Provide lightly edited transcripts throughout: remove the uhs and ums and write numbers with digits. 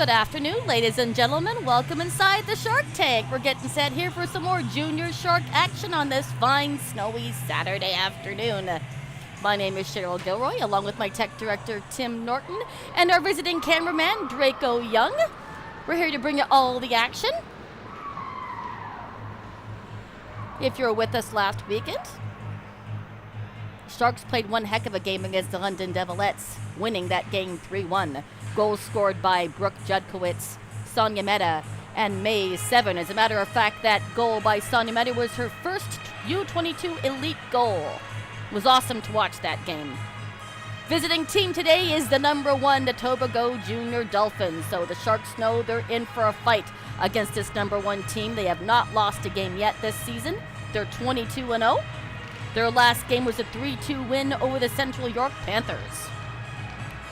Good afternoon, ladies and gentlemen. Welcome inside the Shark Tank. We're getting set here for some more junior shark action on this fine, snowy Saturday afternoon. My name is Cheryl Gilroy, along with my tech director, Tim Norton, and our visiting cameraman, Draco Young. We're here to bring you all the action. If you were with us last weekend, Sharks played one heck of a game against the London Devilettes, winning that game 3-1. Goals scored by Brooke Judkowitz, Sonia Mehta, and May Seven. As a matter of fact, that goal by Sonia Mehta was her first U22 elite goal. It was awesome to watch that game. Visiting team today is the number 1 Etobicoke Junior Dolphins, so the Sharks know they're in for a fight against this number 1 team. They have not lost a game yet this season. They're 22-0. Their last game was a 3-2 win over the Central York Panthers.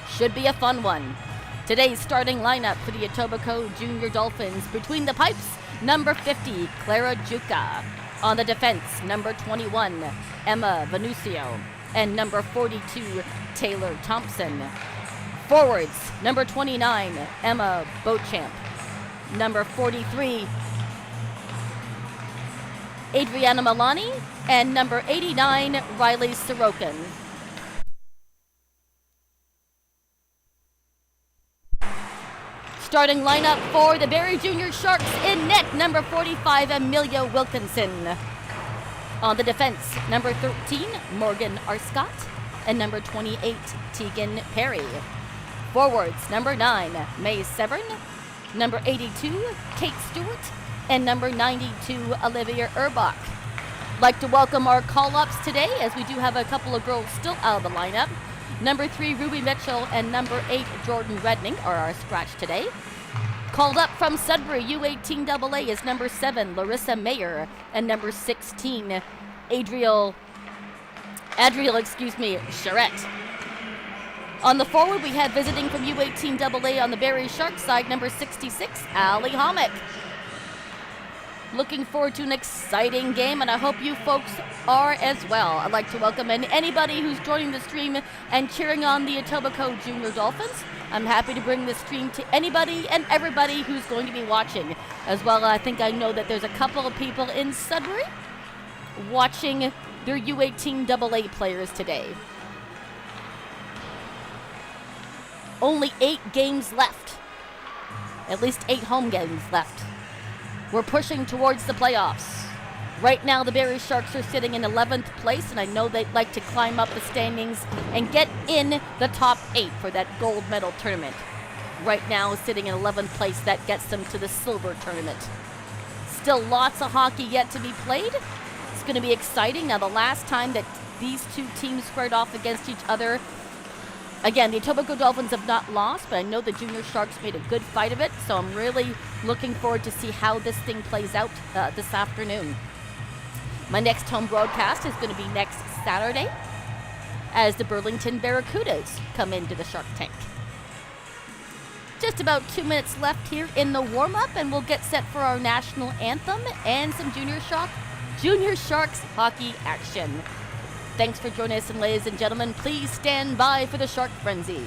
Should be a fun one. Today's starting lineup for the Etobicoke Junior Dolphins: between the pipes, number 50, Clara Juka. On the defense, number 21, Emma Venucio. And number 42, Taylor Thompson. Forwards, number 29, Emma Beauchamp. Number 43, Adriana Milani. And number 89, Riley Sorokin. Starting lineup for the Barrie Junior Sharks: in net, number 45, Amelia Wilkinson. On the defense, number 13, Morgan Arscott, and number 28, Tegan Perry. Forwards, number 9, May Severn, number 82, Kate Stewart, and number 92, Olivia Erbach. Like to welcome our call-ups today, as we do have a couple of girls still out of the lineup. Number 3, Ruby Mitchell, and number 8, Jordan Redning are our scratch today. Called up from Sudbury, U18AA, is number 7, Larissa Mayer, and number 16, Adriel, Charette. On the forward, we have visiting from U18AA on the Barrie Sharks side, number 66, Ali Homick. Looking forward to an exciting game, and I hope you folks are as well. I'd like to welcome anybody who's joining the stream and cheering on the Etobicoke Junior Dolphins. I'm happy to bring this stream to anybody and everybody who's going to be watching. As well, I know that there's a couple of people in Sudbury watching their U18AA players today. Only 8 games left. At least 8 home games left. We're pushing towards the playoffs. Right now, the Barrie Sharks are sitting in 11th place, and I know they'd like to climb up the standings and get in the top 8 for that gold medal tournament. Right now, sitting in 11th place, that gets them to the silver tournament. Still lots of hockey yet to be played. It's going to be exciting. Now, the last time that these two teams squared off against each other, again, the Etobicoke Dolphins have not lost, but I know the Junior Sharks made a good fight of it, so I'm really looking forward to see how this thing plays out this afternoon. My next home broadcast is going to be next Saturday as the Burlington Barracudas come into the Shark Tank. Just about 2 minutes left here in the warm-up, and we'll get set for our national anthem and some Junior Sharks hockey action. Thanks for joining us, and ladies and gentlemen, please stand by for the Shark Frenzy.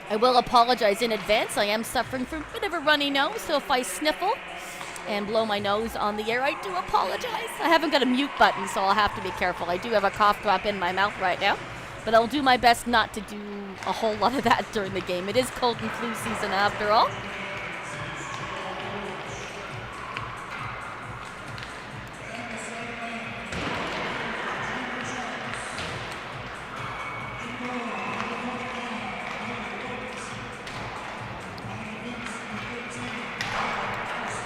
I will apologize in advance. I am suffering from a bit of a runny nose, so if I sniffle and blow my nose on the air, I do apologize. I haven't got a mute button, so I'll have to be careful. I do have a cough drop in my mouth right now, but I'll do my best not to do a whole lot of that during the game. It is cold and flu season after all.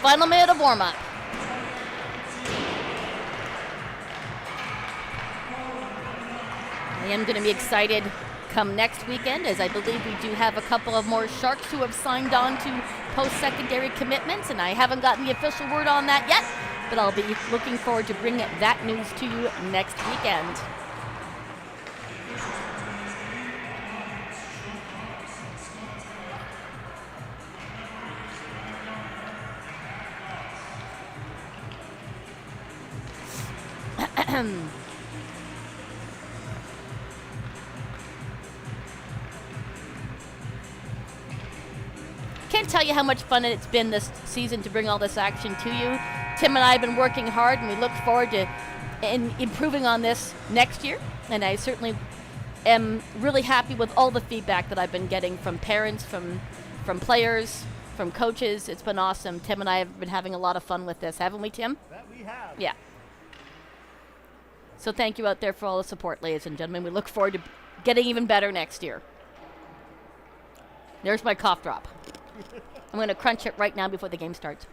Final minute of warm-up. I am going to be excited come next weekend, as I believe we do have a couple of more Sharks who have signed on to post-secondary commitments, and I haven't gotten the official word on that yet, but I'll be looking forward to bringing that news to you next weekend. Can't tell you how much fun it's been this season to bring all this action to you. Tim and I have been working hard, and we look forward to improving on this next year. And I certainly am really happy with all the feedback that I've been getting from parents, from players, from coaches. It's been awesome. Tim and I have been having a lot of fun with this, haven't we, Tim? That we have. Yeah. So thank you out there for all the support, ladies and gentlemen. We look forward to getting even better next year. There's my cough drop. I'm going to crunch it right now before the game starts.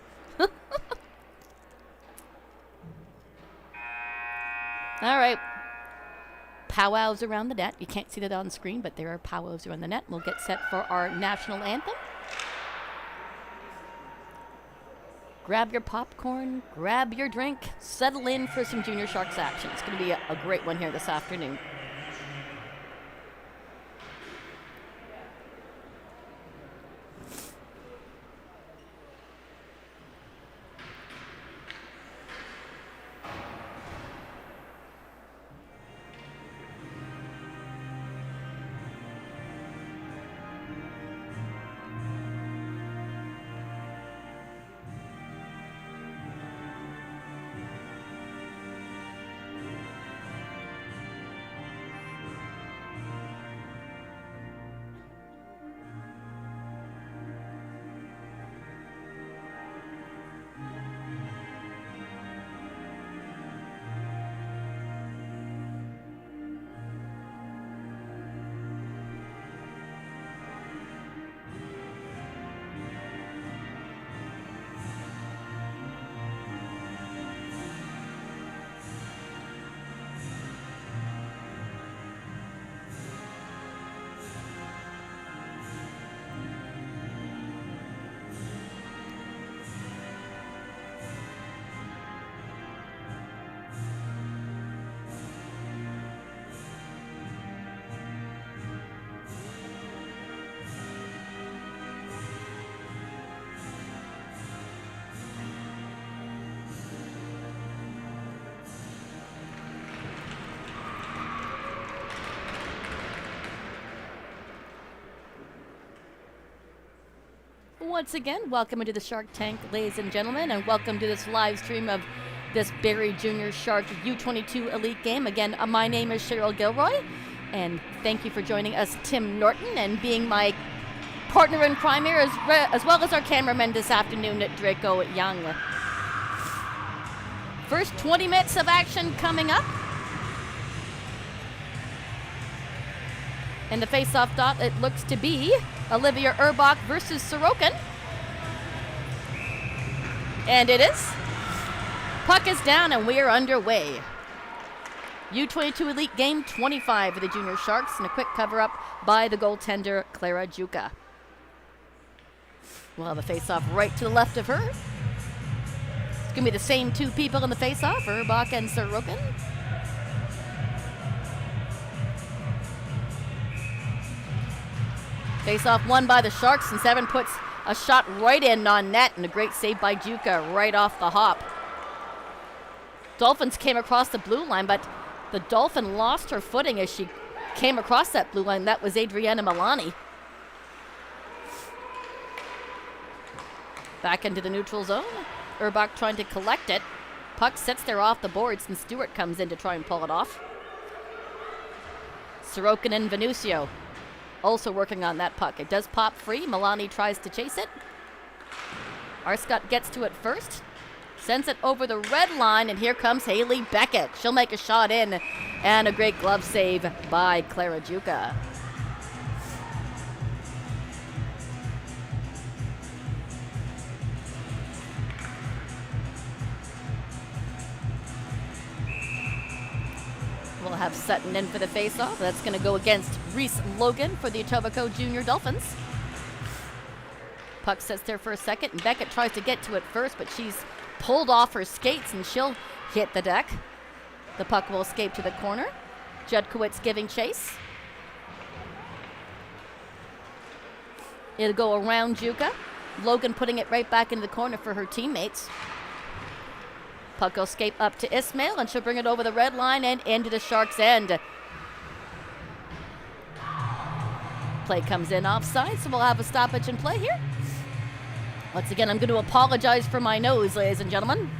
All right. Powwows around the net. You can't see that on screen, but there are powwows around the net. We'll get set for our national anthem. Grab your popcorn, grab your drink, settle in for some Junior Sharks action. It's going to be a great one here this afternoon. Once again, welcome into the Shark Tank, ladies and gentlemen, and welcome to this live stream of this Barrie Junior Shark U22 Elite game. Again, my name is Cheryl Gilroy, and thank you for joining us, Tim Norton, and being my partner in crime here, as well as our cameraman this afternoon, Draco Young. First 20 minutes of action coming up. And the face-off dot, it looks to be Olivia Urbach versus Sorokin. And it is. Puck is down and we are underway. U22 Elite Game 25 for the Junior Sharks, and a quick cover-up by the goaltender, Clara Juka. We'll have a face-off right to the left of her. It's going to be the same two people in the face-off, Urbach and Sorokin. Face-off won by the Sharks, and Seven puts a shot right in on net, and a great save by Juka right off the hop. Dolphins came across the blue line, but the Dolphin lost her footing as she came across that blue line. That was Adriana Milani. Back into the neutral zone. Urbach trying to collect it. Puck sits there off the boards, and Stewart comes in to try and pull it off. Sorokin and Venucio also working on that puck. It does pop free. Milani tries to chase it. Arscott gets to it first. Sends it over the red line, and here comes Haley Beckett. She'll make a shot in, and a great glove save by Clara Juka. We'll have Sutton in for the faceoff. That's going to go against Reese Logan for the Etobicoke Junior Dolphins. Puck sits there for a second, and Beckett tries to get to it first, but she's pulled off her skates, and she'll hit the deck. The puck will escape to the corner. Judkowitz giving chase. It'll go around Juka. Logan putting it right back into the corner for her teammates. Puck will escape up to Ismail, and she'll bring it over the red line and into the Sharks' end. Play comes in offside, so we'll have a stoppage in play here. Once again, I'm going to apologize for my nose, ladies and gentlemen.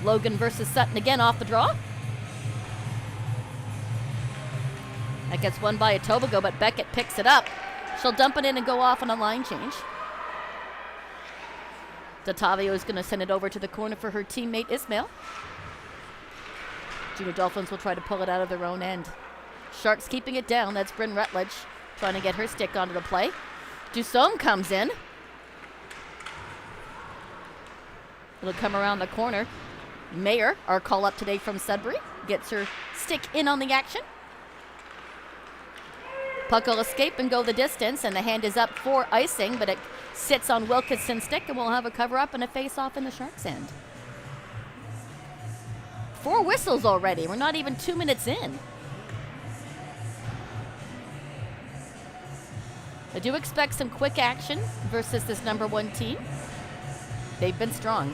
Logan versus Sutton again off the draw. That gets won by Etobicoke, but Beckett picks it up. She'll dump it in and go off on a line change. Dottavio is going to send it over to the corner for her teammate Ismail. Junior Dolphins will try to pull it out of their own end. Sharks keeping it down. That's Bryn Rutledge trying to get her stick onto the play. Dusome comes in. It'll come around the corner. Mayer, our call up today from Sudbury, gets her stick in on the action. Puck will escape and go the distance, and the hand is up for icing, but it sits on Wilkinson's stick, and we'll have a cover-up and a face-off in the Sharks' end. 4 whistles already. We're not even 2 minutes in. I do expect some quick action versus this number 1 team. They've been strong.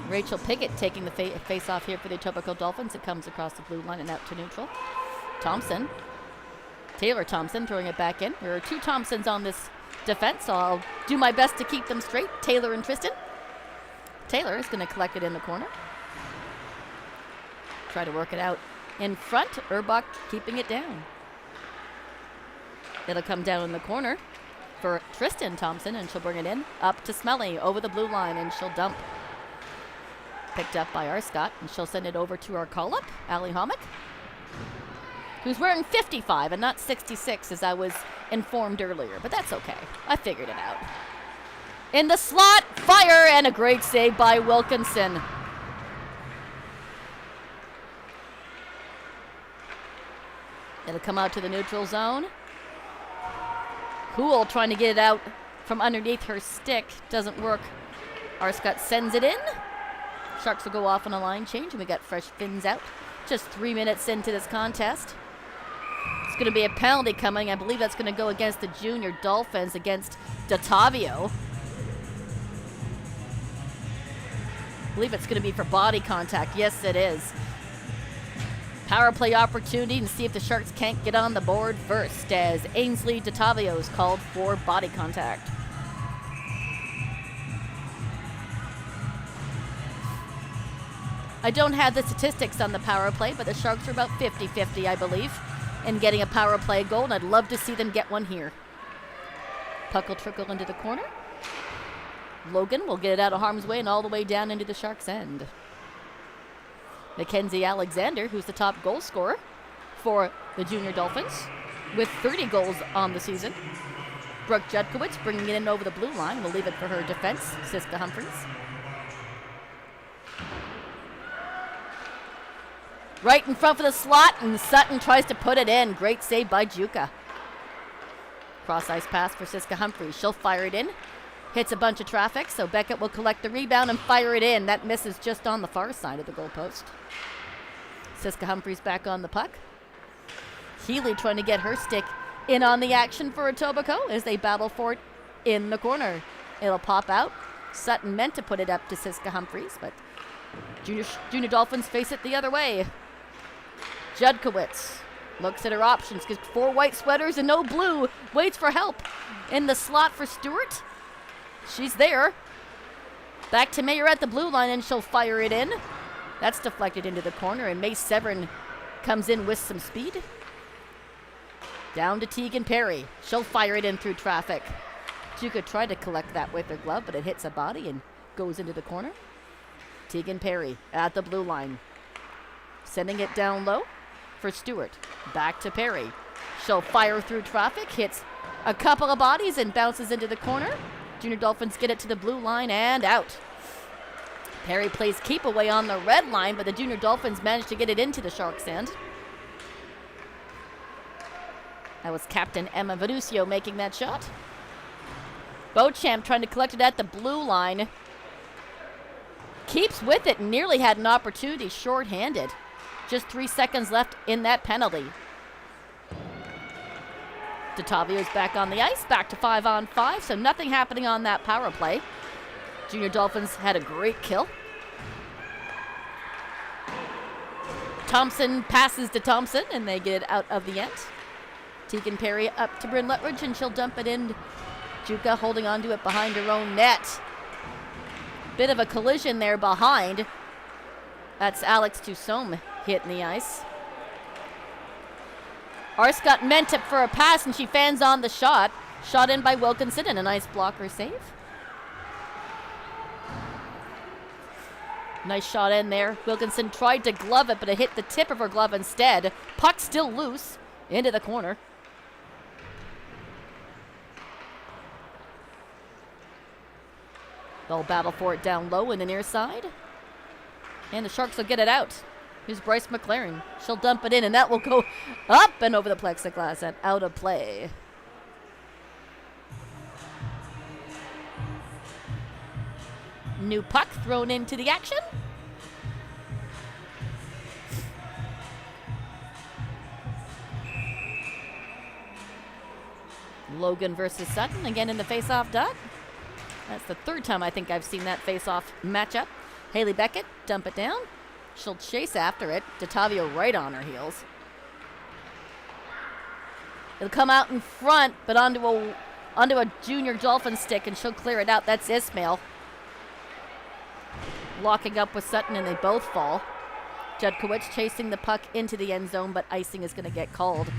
Rachel Piggott taking the face-off here for the Etobicoke Dolphins. It comes across the blue line and out to neutral. Thompson. Taylor Thompson throwing it back in. There are 2 Thompsons on this defense, so I'll do my best to keep them straight. Taylor and Tristan. Taylor is going to collect it in the corner. Try to work it out in front. Urbach keeping it down. It'll come down in the corner for Tristan Thompson, and she'll bring it in up to Smelly over the blue line, and she'll dump. Picked up by Arscott, and she'll send it over to our call-up, Allie Homick, who's wearing 55 and not 66, as I was informed earlier, but that's okay. I figured it out. In the slot, fire, and a great save by Wilkinson. It'll come out to the neutral zone. Cool, trying to get it out from underneath her stick. Doesn't work. Arscott sends it in. Sharks will go off on a line change, and we got fresh fins out. Just 3 minutes into this contest. It's going to be a penalty coming. I believe that's going to go against the Junior Dolphins against Dottavio. I believe it's going to be for body contact. Yes, it is. Power play opportunity, and see if the Sharks can't get on the board first, as Ainsley Dottavio is called for body contact. I don't have the statistics on the power play, but the Sharks are about 50-50, I believe, in getting a power play goal, and I'd love to see them get one here. Puck will trickle into the corner. Logan will get it out of harm's way and all the way down into the Sharks' end. Mackenzie Alexander, who's the top goal scorer for the Junior Dolphins, with 30 goals on the season. Brooke Judkowitz bringing it in over the blue line. We'll leave it for her defense, Siska Humphreys. Right in front of the slot, and Sutton tries to put it in. Great save by Juka. Cross-ice pass for Siska Humphreys. She'll fire it in. Hits a bunch of traffic, so Beckett will collect the rebound and fire it in. That misses just on the far side of the goalpost. Siska Humphreys back on the puck. Healy trying to get her stick in on the action for Etobicoke as they battle for it in the corner. It'll pop out. Sutton meant to put it up to Siska Humphreys, but Junior Dolphins face it the other way. Judkowitz looks at her options, gets 4 white sweaters and no blue. Waits for help in the slot for Stewart. She's there. Back to Mayer at the blue line, and she'll fire it in. That's deflected into the corner, and May Severin comes in with some speed. Down to Tegan Perry. She'll fire it in through traffic. Juka tried to collect that with her glove, but it hits a body and goes into the corner. Tegan Perry at the blue line. Sending it down low for Stewart. Back to Perry. She'll fire through traffic, hits a couple of bodies, and bounces into the corner. Junior Dolphins get it to the blue line and out. Perry plays keep away on the red line, but the Junior Dolphins managed to get it into the Sharks' end. That was Captain Emma Venucio making that shot. Beauchamp trying to collect it at the blue line. Keeps with it, nearly had an opportunity, short-handed. Just 3 seconds left in that penalty. Detavio's back on the ice, back to 5-on-5, so nothing happening on that power play. Junior Dolphins had a great kill. Thompson passes to Thompson, and they get it out of the end. Tegan Perry up to Bryn Lutridge, and she'll dump it in. Juka holding on to it behind her own net. Bit of a collision there behind. That's Alex Toussaint hitting the ice. Arscott meant it for a pass, and she fans on the shot. Shot in by Wilkinson, and a nice blocker save. Nice shot in there. Wilkinson tried to glove it, but it hit the tip of her glove instead. Puck still loose into the corner. They'll battle for it down low in the near side. And the Sharks will get it out. Here's Bryce McLaren. She'll dump it in, and that will go up and over the plexiglass and out of play. New puck thrown into the action. Logan versus Sutton, again in the face-off dot. That's the third time I think I've seen that face-off matchup. Haley Beckett, dump it down. She'll chase after it. Detavio right on her heels. It'll come out in front, but onto a Junior Dolphin stick, and she'll clear it out. That's Ismail. Locking up with Sutton, and they both fall. Judkowicz chasing the puck into the end zone, but icing is going to get called.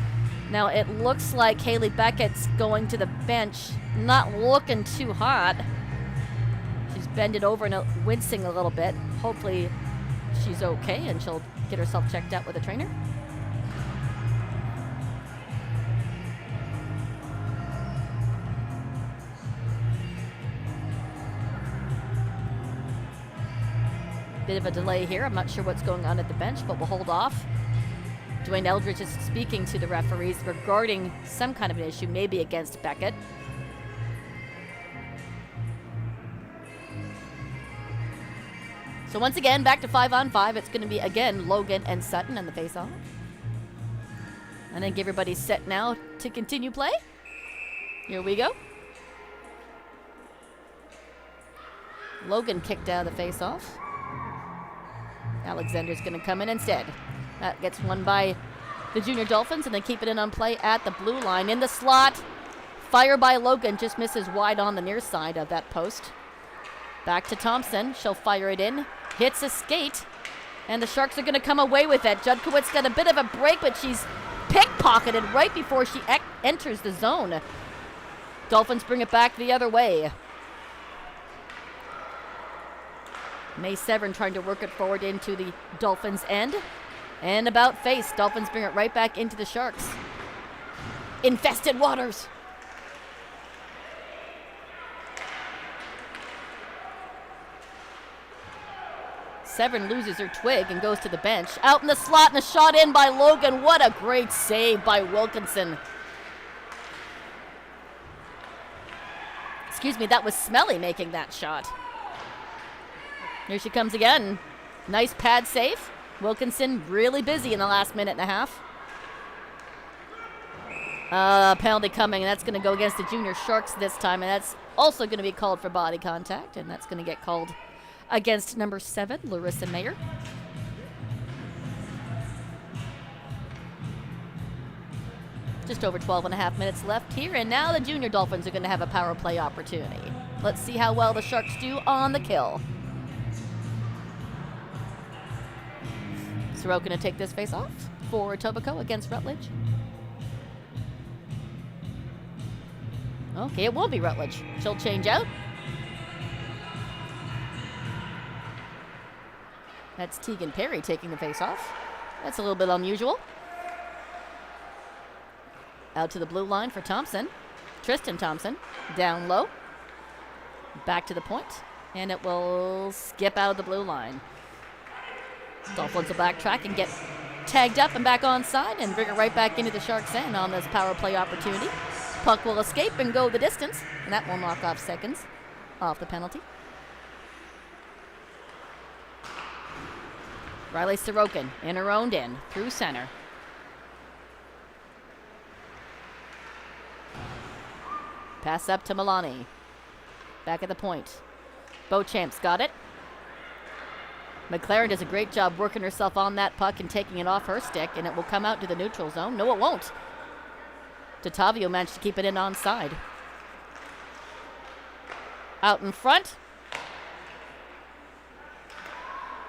Now, it looks like Haley Beckett's going to the bench. Not looking too hot. She's bended over and wincing a little bit. Hopefully, she's okay, and she'll get herself checked out with a trainer. Bit of a delay here. I'm not sure what's going on at the bench, but we'll hold off. Dwayne Eldridge is speaking to the referees regarding some kind of an issue, maybe against Beckett. So once again, back to 5-on-5. It's going to be, again, Logan and Sutton on the face-off. And I think everybody's set now to continue play. Here we go. Logan kicked out of the face-off. Alexander's going to come in instead. That gets won by the Junior Dolphins, and they keep it in on play at the blue line. In the slot, fire by Logan, just misses wide on the near side of that post. Back to Thompson. She'll fire it in. Hits a skate, and the Sharks are going to come away with it. Judkowicz got a bit of a break, but she's pickpocketed right before she enters the zone. Dolphins bring it back the other way. May Severin trying to work it forward into the Dolphins' end. And about face, Dolphins bring it right back into the Sharks. Infested waters. Severin loses her twig and goes to the bench. Out in the slot and a shot in by Logan. What a great save by Wilkinson. Excuse me, that was Smelly making that shot. Here she comes again. Nice pad save. Wilkinson really busy in the last minute and a half. Penalty coming, and that's going to go against the Junior Sharks this time, and that's also going to be called for body contact, and that's going to get called against number 7, Larissa Mayer. Just over 12 and a half minutes left here, and now the Junior Dolphins are going to have a power play opportunity. Let's see how well the Sharks do on the kill. Sorokin going to take this face off for Etobicoke against Rutledge. Okay, it won't be Rutledge. She'll change out. That's Tegan Perry taking the face off. That's a little bit unusual. Out to the blue line for Thompson. Tristan Thompson, down low. Back to the point, and it will skip out of the blue line. Dolphins will backtrack and get tagged up and back onside and bring it right back into the Sharks' end on this power play opportunity. Puck will escape and go the distance, and that will knock off seconds off the penalty. Riley Sorokin in her own end, through center. Pass up to Milani. Back at the point. Beauchamp's got it. McLaren does a great job working herself on that puck and taking it off her stick, and it will come out to the neutral zone. No, it won't. Tattavio managed to keep it in onside. Out in front.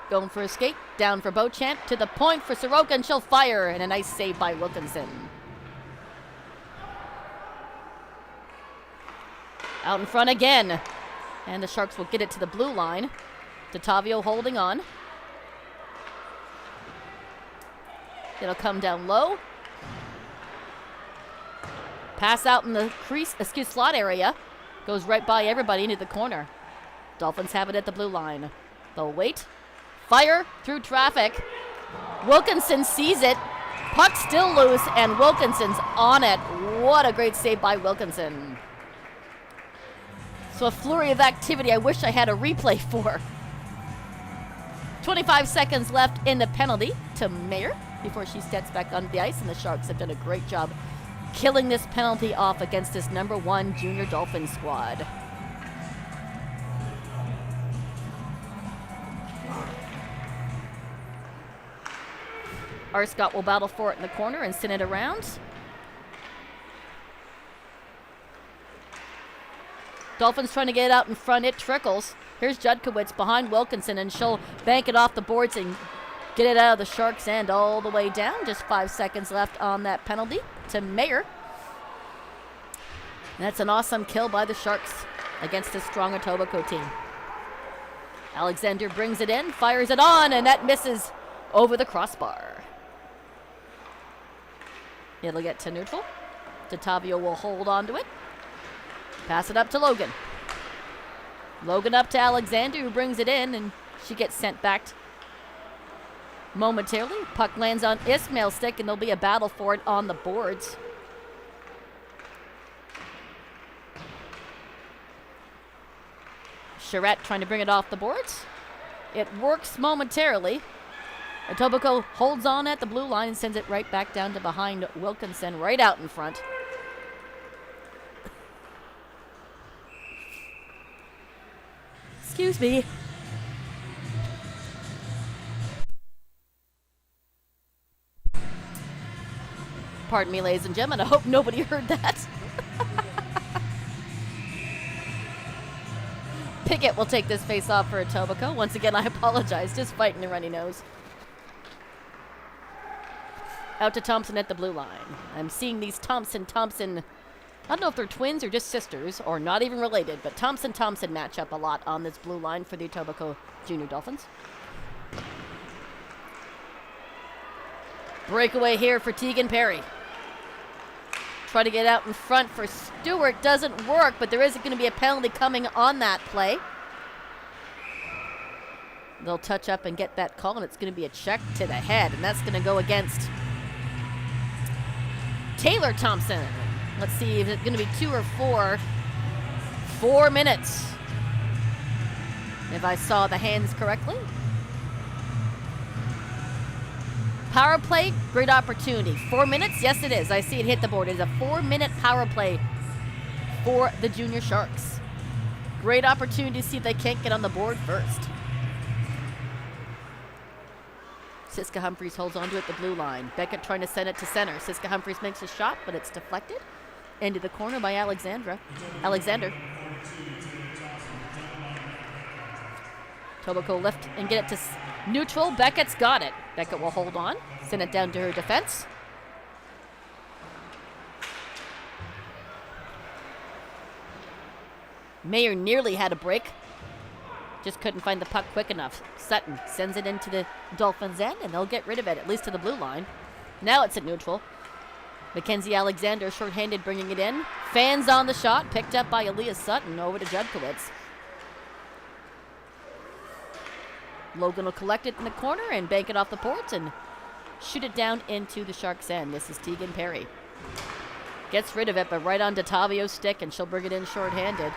Going for a skate. Down for Beauchamp. To the point for Sorokin. She'll fire, and a nice save by Wilkinson. Out in front again. And the Sharks will get it to the blue line. Tattavio holding on. It'll come down low. Pass out in the slot area. Goes right by everybody into the corner. Dolphins have it at the blue line. They'll wait. Fire through traffic. Wilkinson sees it. Puck still loose, and Wilkinson's on it. What a great save by Wilkinson. So a flurry of activity I wish I had a replay for. 25 seconds left in the penalty to Mayer before she steps back onto the ice, and the Sharks have done a great job killing this penalty off against this number 1 junior Dolphins squad. Arscott will battle for it in the corner and send it around. Dolphins trying to get it out in front. It trickles. Here's Judkowitz behind Wilkinson, and she'll bank it off the boards and get it out of the Sharks' end all the way down. Just 5 seconds left on that penalty to Mayer. And that's an awesome kill by the Sharks against this strong Etobicoke team. Alexander brings it in, fires it on, and that misses over the crossbar. It'll get to neutral. Tattavio will hold on to it. Pass it up to Logan. Logan up to Alexander, who brings it in, and she gets sent back momentarily. Puck lands on Ismail's stick, and there'll be a battle for it on the boards. Charette trying to bring it off the boards. It works momentarily. Etobicoke holds on at the blue line and sends it right back down to behind Wilkinson, right out in front. Excuse me. Pardon me, ladies and gentlemen. I hope nobody heard that. Pickett will take this face off for Etobicoke. Once again, I apologize. Just fighting a runny nose. Out to Thompson at the blue line. I'm seeing these Thompson. I don't know if they're twins or just sisters or not even related, but Thompson match up a lot on this blue line for the Etobicoke Junior Dolphins. Breakaway here for Tegan Perry. Try to get out in front for Stewart. Doesn't work, but there is going to be a penalty coming on that play. They'll touch up and get that call, and it's going to be a check to the head, and that's going to go against Taylor Thompson. Let's see if it's going to be 2 or 4. 4 minutes. If I saw the hands correctly. Power play, great opportunity. 4 minutes? Yes, it is. I see it hit the board. It's a 4-minute power play for the Junior Sharks. Great opportunity to see if they can't get on the board first. Siska Humphries holds onto it at the blue line. Beckett trying to send it to center. Siska Humphries makes a shot, but it's deflected into the corner by Alexander. Etobicoke lift and get it to neutral. Beckett's got it. Beckett will hold on. Send it down to her defense. Mayer nearly had a break. Just couldn't find the puck quick enough. Sutton sends it into the Dolphins' end, and they'll get rid of it, at least to the blue line. Now it's at neutral. Mackenzie Alexander, shorthanded, bringing it in. Fans on the shot, picked up by Elias Sutton, over to Judkowitz. Logan will collect it in the corner and bank it off the boards, and shoot it down into the Sharks' end. This is Tegan Perry. Gets rid of it, but right onto Tavio's stick, and she'll bring it in shorthanded.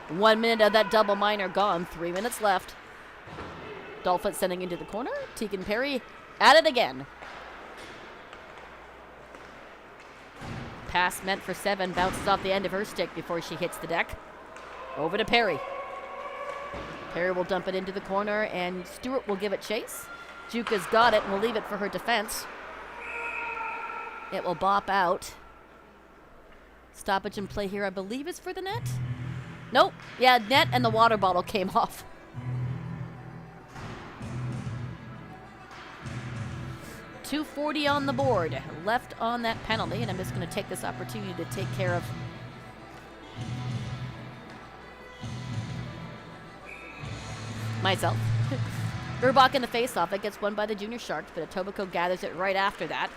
1 minute of that double minor gone. 3 minutes left. Dolphins sending into the corner. Tegan Perry at it again. Pass meant for 7. Bounces off the end of her stick before she hits the deck. Over to Perry. Perry will dump it into the corner, and Stewart will give it chase. Juka's got it and will leave it for her defense. It will bop out. Stoppage in play here, I believe, is for the net. Nope. Yeah, net and the water bottle came off. .240 on the board. Left on that penalty, and I'm just going to take this opportunity to take care of myself. Urbach in the face-off. That gets won by the Junior Sharks, but Etobicoke gathers it right after that.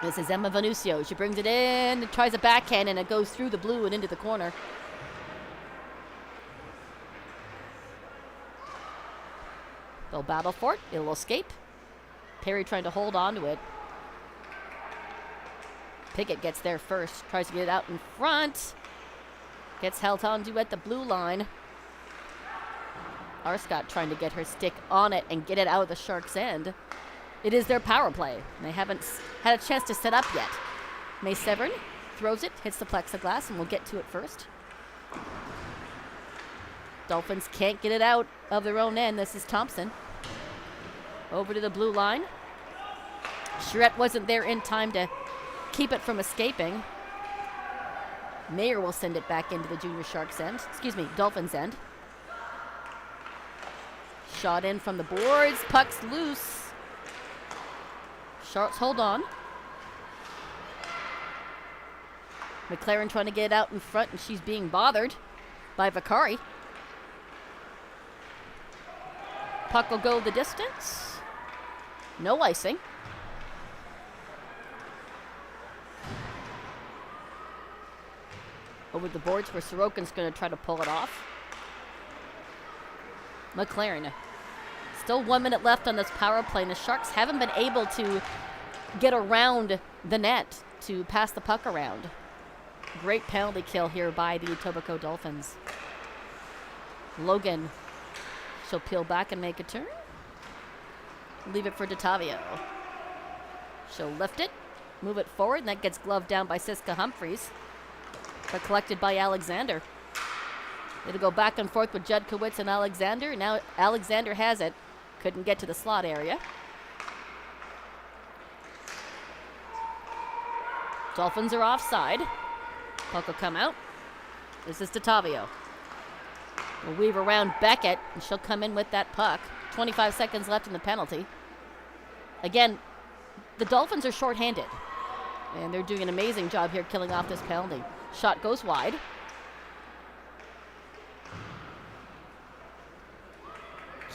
This is Emma Venucio. She brings it in, tries a backhand, and it goes through the blue and into the corner. They'll battle for it. It'll escape. Perry trying to hold on to it. Pickett gets there first. Tries to get it out in front. Gets held onto at the blue line. Arscott trying to get her stick on it and get it out of the Sharks' end. It is their power play, and they haven't had a chance to set up yet. May Severn throws it, hits the plexiglass, and we'll get to it first. Dolphins can't get it out of their own end. This is Thompson. Over to the blue line. Charette wasn't there in time to keep it from escaping. Mayer will send it back into the Junior Sharks' end. Excuse me, Dolphins' end. Shot in from the boards. Puck's loose. Sharks hold on. McLaren trying to get it out in front, and she's being bothered by Vakari. Puck will go the distance. No icing. Over the boards where Sorokin's going to try to pull it off. McLaren. Still 1 minute left on this power play, and the Sharks haven't been able to get around the net to pass the puck around. Great penalty kill here by the Etobicoke Dolphins. Logan. She'll peel back and make a turn. Leave it for DeTavio. She'll lift it, move it forward, and that gets gloved down by Siska Humphreys, but collected by Alexander. It'll go back and forth with Judkowitz and Alexander. Now Alexander has it. Couldn't get to the slot area. Dolphins are offside. Puck will come out. This is DeTavio. We'll weave around Beckett, and she'll come in with that puck. 25 seconds left in the penalty. Again, the Dolphins are shorthanded, and they're doing an amazing job here killing off this penalty. Shot goes wide.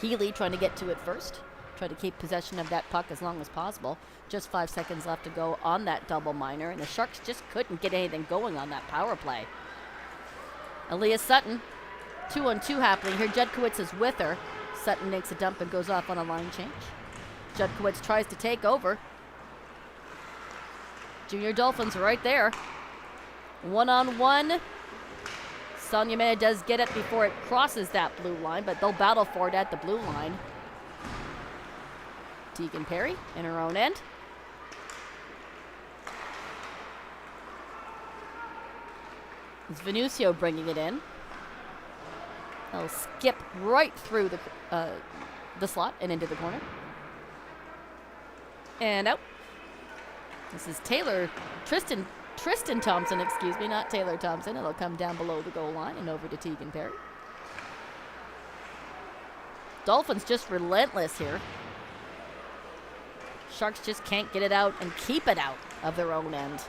Healy trying to get to it first. Try to keep possession of that puck as long as possible. Just 5 seconds left to go on that double minor, and the Sharks just couldn't get anything going on that power play. Aaliyah Sutton, 2-on-2 happening here. Judkowitz is with her. Sutton makes a dump and goes off on a line change. Judkowitz tries to take over. Junior Dolphins right there. 1-on-1. Sonia Mena does get it before it crosses that blue line, but they'll battle for it at the blue line. Tegan Perry in her own end. It's Venucio bringing it in. They'll skip right through the slot and into the corner. And out. This is Tristan Thompson, excuse me, not Taylor Thompson. It'll come down below the goal line and over to Tegan Perry. Dolphins just relentless here. Sharks just can't get it out and keep it out of their own end.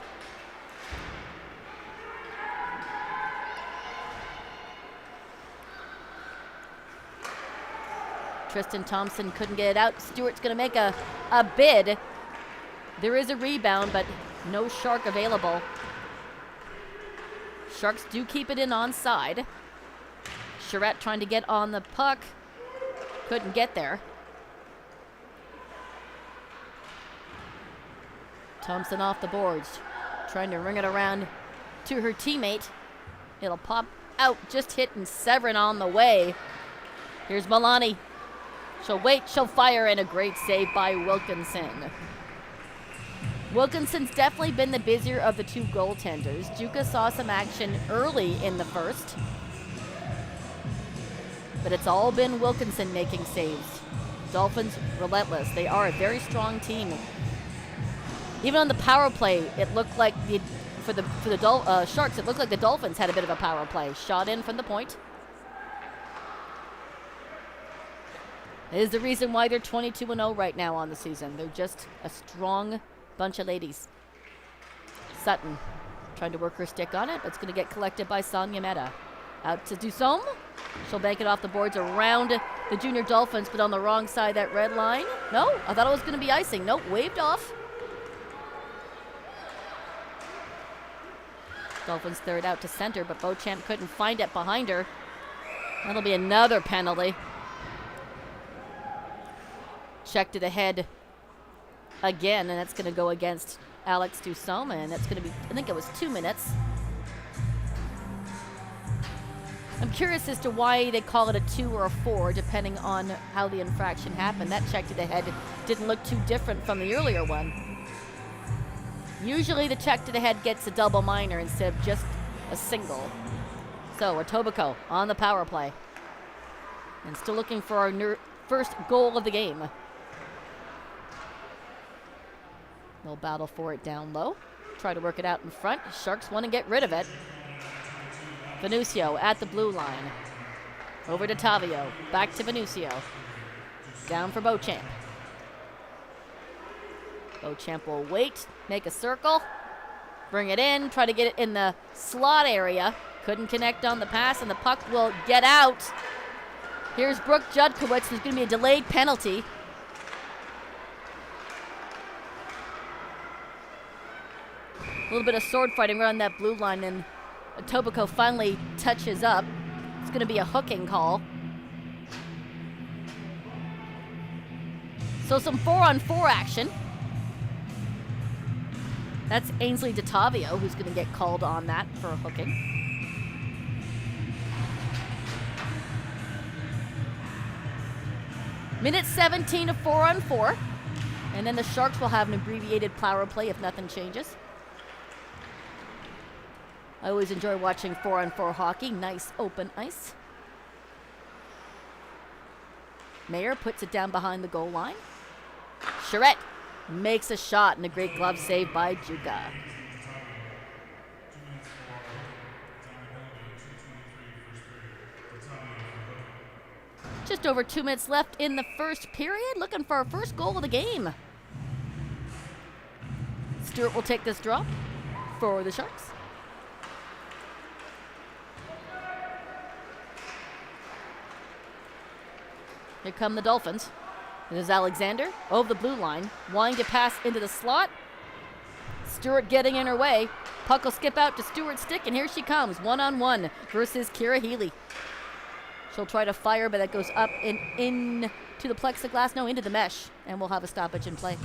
Tristan Thompson couldn't get it out. Stewart's going to make a bid. There is a rebound, but no Shark available. Sharks do keep it in onside. Charette trying to get on the puck. Couldn't get there. Thompson off the boards, trying to ring it around to her teammate. It'll pop out, just hitting Severin on the way. Here's Milani. She'll wait, she'll fire, and a great save by Wilkinson. Wilkinson's definitely been the busier of the two goaltenders. Juka saw some action early in the first, but it's all been Wilkinson making saves. Dolphins relentless. They are a very strong team. Even on the power play, it looked like for the Sharks, it looked like the Dolphins had a bit of a power play. Shot in from the point. It is the reason why they're 22-0 right now on the season. They're just a strong bunch of ladies. Sutton trying to work her stick on it, but it's going to get collected by Sonia Mehta. Out to Dusome. She'll bank it off the boards around the junior Dolphins, but on the wrong side of that red line. No, I thought it was going to be icing. Nope, waved off. Dolphins third out to center, but Beauchamp couldn't find it behind her. That'll be another penalty. Checked it ahead again, and that's going to go against Alex Dusome, and that's going to be, I think it was 2 minutes. I'm curious as to why they call it a 2 or a 4, depending on how the infraction happened. That checked it ahead didn't look too different from the earlier one. Usually the checked it ahead gets a double minor instead of just a single. So Etobicoke on the power play. And still looking for our first goal of the game. They'll battle for it down low. Try to work it out in front. Sharks want to get rid of it. Venucio at the blue line. Over to Tavio. Back to Venucio. Down for Beauchamp. Beauchamp will wait, make a circle, bring it in, try to get it in the slot area. Couldn't connect on the pass, and the puck will get out. Here's Brooke Judkowitz. There's going to be a delayed penalty. A little bit of sword fighting around that blue line, and Etobicoke finally touches up. It's going to be a hooking call. So some 4-on-4 action. That's Ainsley DeTavio who's going to get called on that for hooking. Minute 17 of 4-on-4. And then the Sharks will have an abbreviated power play if nothing changes. I always enjoy watching 4-on-4 hockey. Nice open ice. Mayer puts it down behind the goal line. Charette makes a shot, and a great glove save by Juka. Just over 2 minutes left in the first period. Looking for our first goal of the game. Stewart will take this draw for the Sharks. Here come the Dolphins. There's Alexander over the blue line, wanting to pass into the slot. Stewart getting in her way. Puck will skip out to Stewart's stick, and here she comes, 1-on-1 versus Kira Healy. She'll try to fire, but that goes up and in to the plexiglass, no, into the mesh, and we'll have a stoppage in play.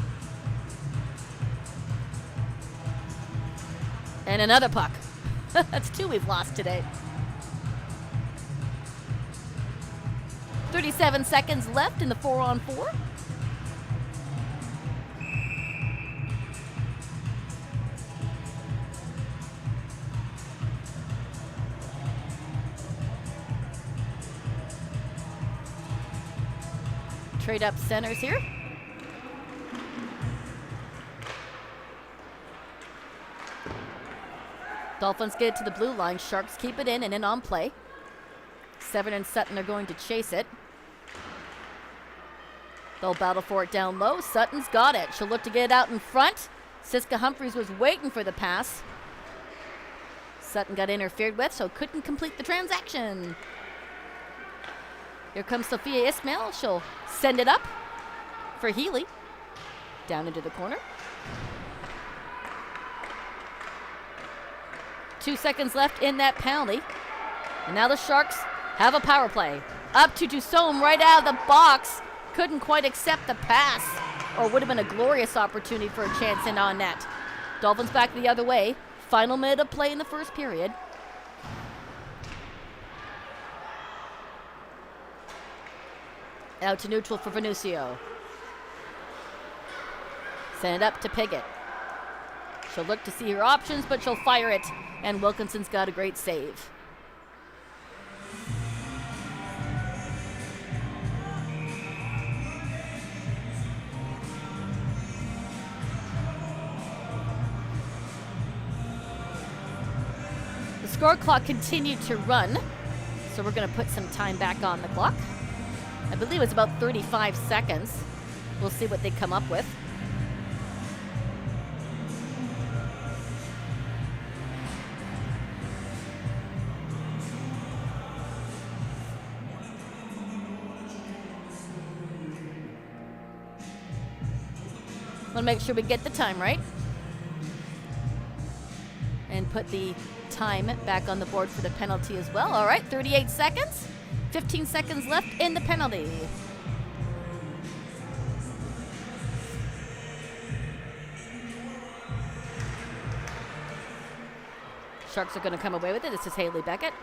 And another puck. That's 2 we've lost today. 37 seconds left in the 4-on-4. Trade up centers here. Dolphins get it to the blue line. Sharks keep it in and in on play. Severin and Sutton are going to chase it. They'll battle for it down low. Sutton's got it. She'll look to get it out in front. Siska Humphreys was waiting for the pass. Sutton got interfered with, so couldn't complete the transaction. Here comes Sophia Ismail. She'll send it up for Healy. Down into the corner. 2 seconds left in that penalty. And now the Sharks have a power play. Up to Dusome right out of the box. Couldn't quite accept the pass. or would have been a glorious opportunity for a chance in on net. Dolphins back the other way. Final minute of play in the first period. Out to neutral for Venucio. Send it up to Piggott. She'll look to see her options, but she'll fire it, and Wilkinson's got a great save. The score clock continued to run, so we're going to put some time back on the clock. I believe it's about 35 seconds. We'll see what they come up with. Want to make sure we get the time right. And put the time back on the board for the penalty as well. All right, 38 seconds. 15 seconds left in the penalty. Sharks are going to come away with it. This is Haley Beckett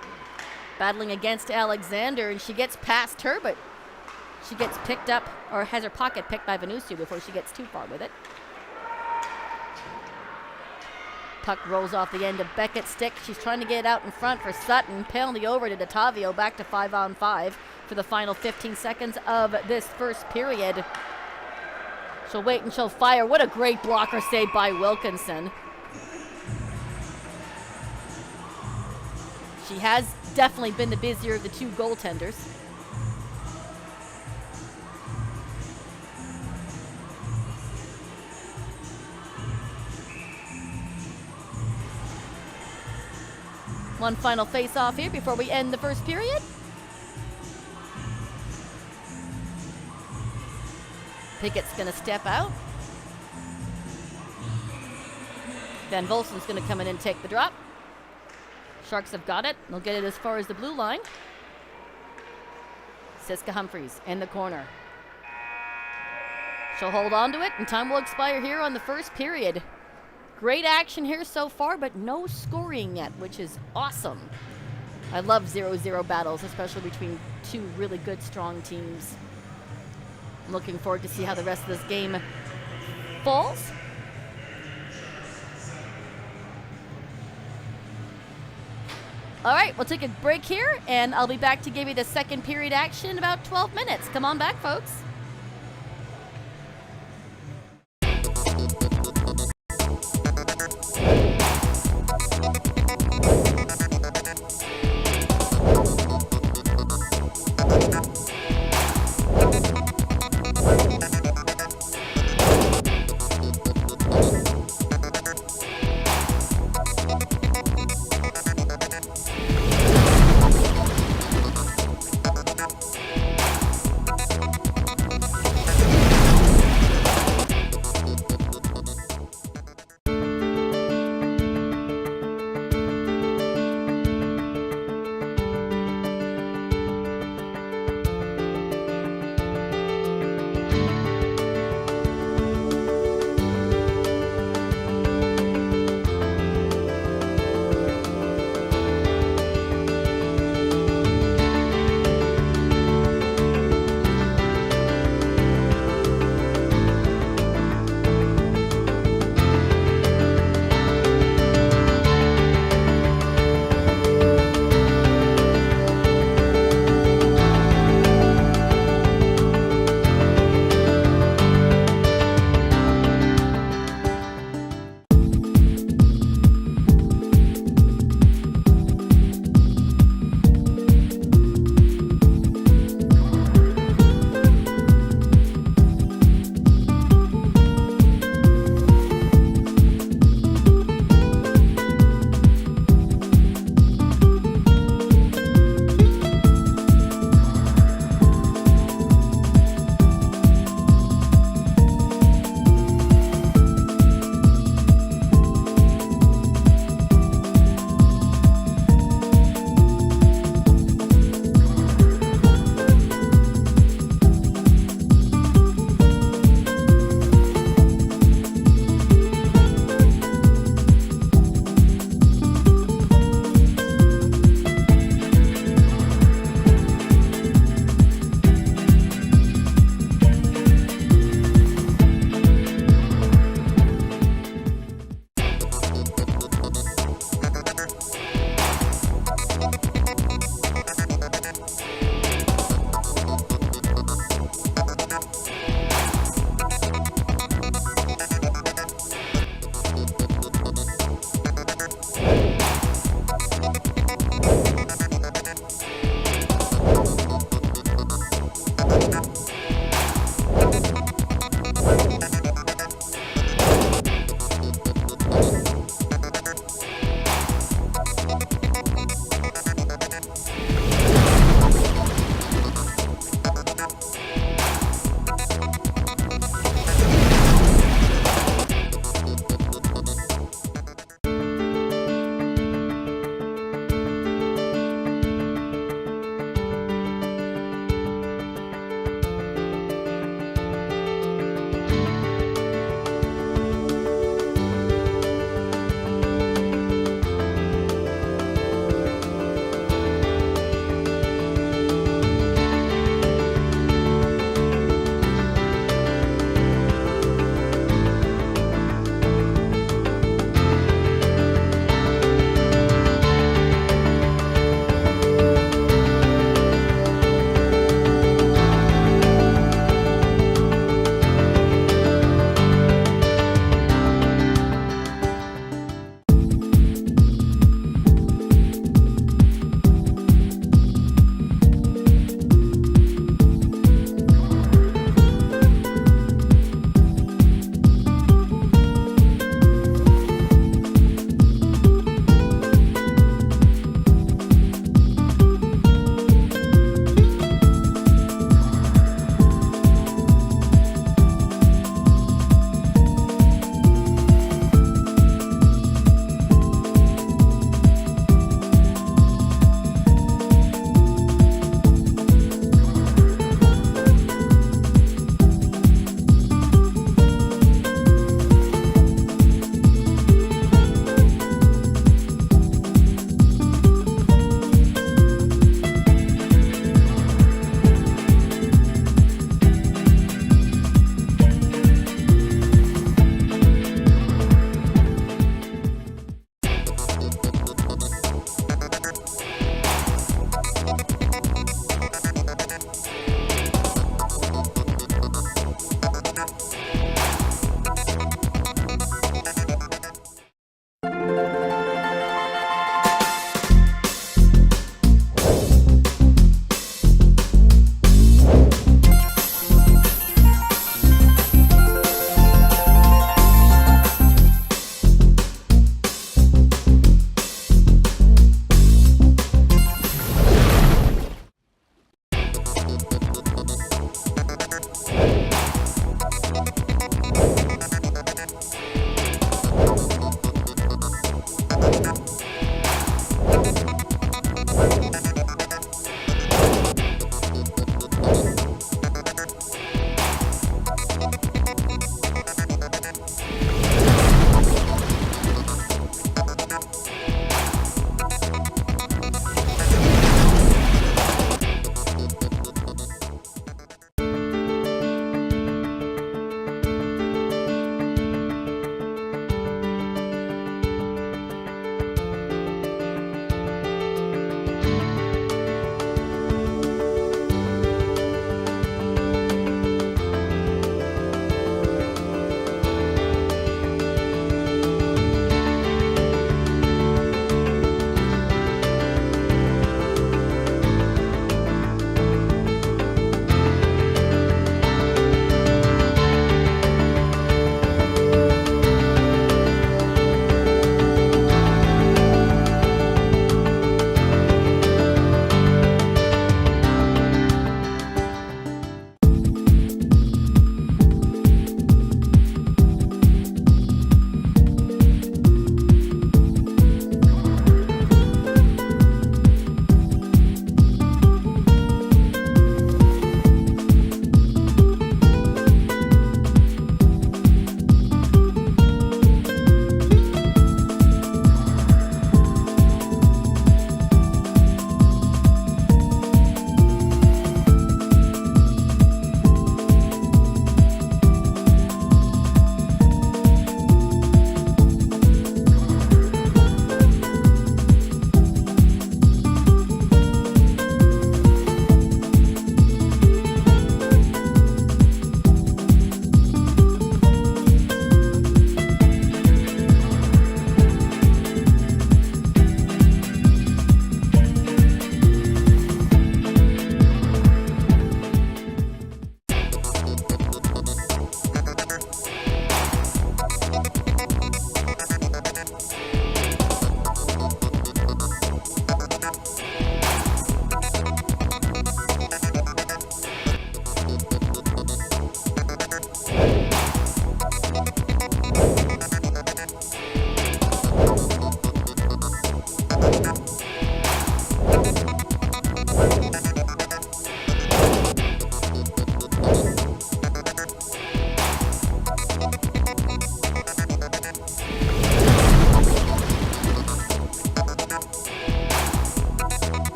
battling against Alexander, and she gets past her, but she gets picked up, or has her pocket picked by Venucio before she gets too far with it. Puck rolls off the end of Beckett's stick. She's trying to get out in front for Sutton. Penalty over to Otavio, back to 5-on-5 for the final 15 seconds of this first period. She'll wait and she'll fire. What a great blocker save by Wilkinson. She has definitely been the busier of the two goaltenders. One final face-off here before we end the first period. Pickett's going to step out. Van Volsen's going to come in and take the drop. Sharks have got it. They'll get it as far as the blue line. Siska Humphreys in the corner. She'll hold on to it, and time will expire here on the first period. Great action here so far, but no scoring yet, which is awesome. I love 0-0 battles, especially between two really good, strong teams. I'm looking forward to see how the rest of this game falls. All right, we'll take a break here, and I'll be back to give you the second period action in about 12 minutes. Come on back, folks.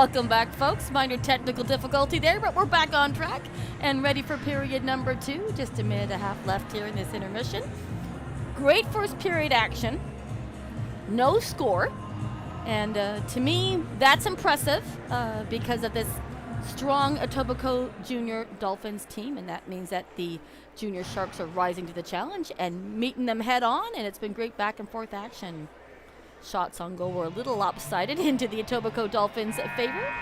Welcome back, folks. Minor technical difficulty there, but we're back on track and ready for period number 2. Just a minute and a half left here in this intermission. Great first period action. No score. And to me, that's impressive because of this strong Etobicoke Junior Dolphins team, and that means that the Junior Sharks are rising to the challenge and meeting them head on, and it's been great back and forth action. Shots on goal were a little lopsided into the Etobicoke Dolphins' favor.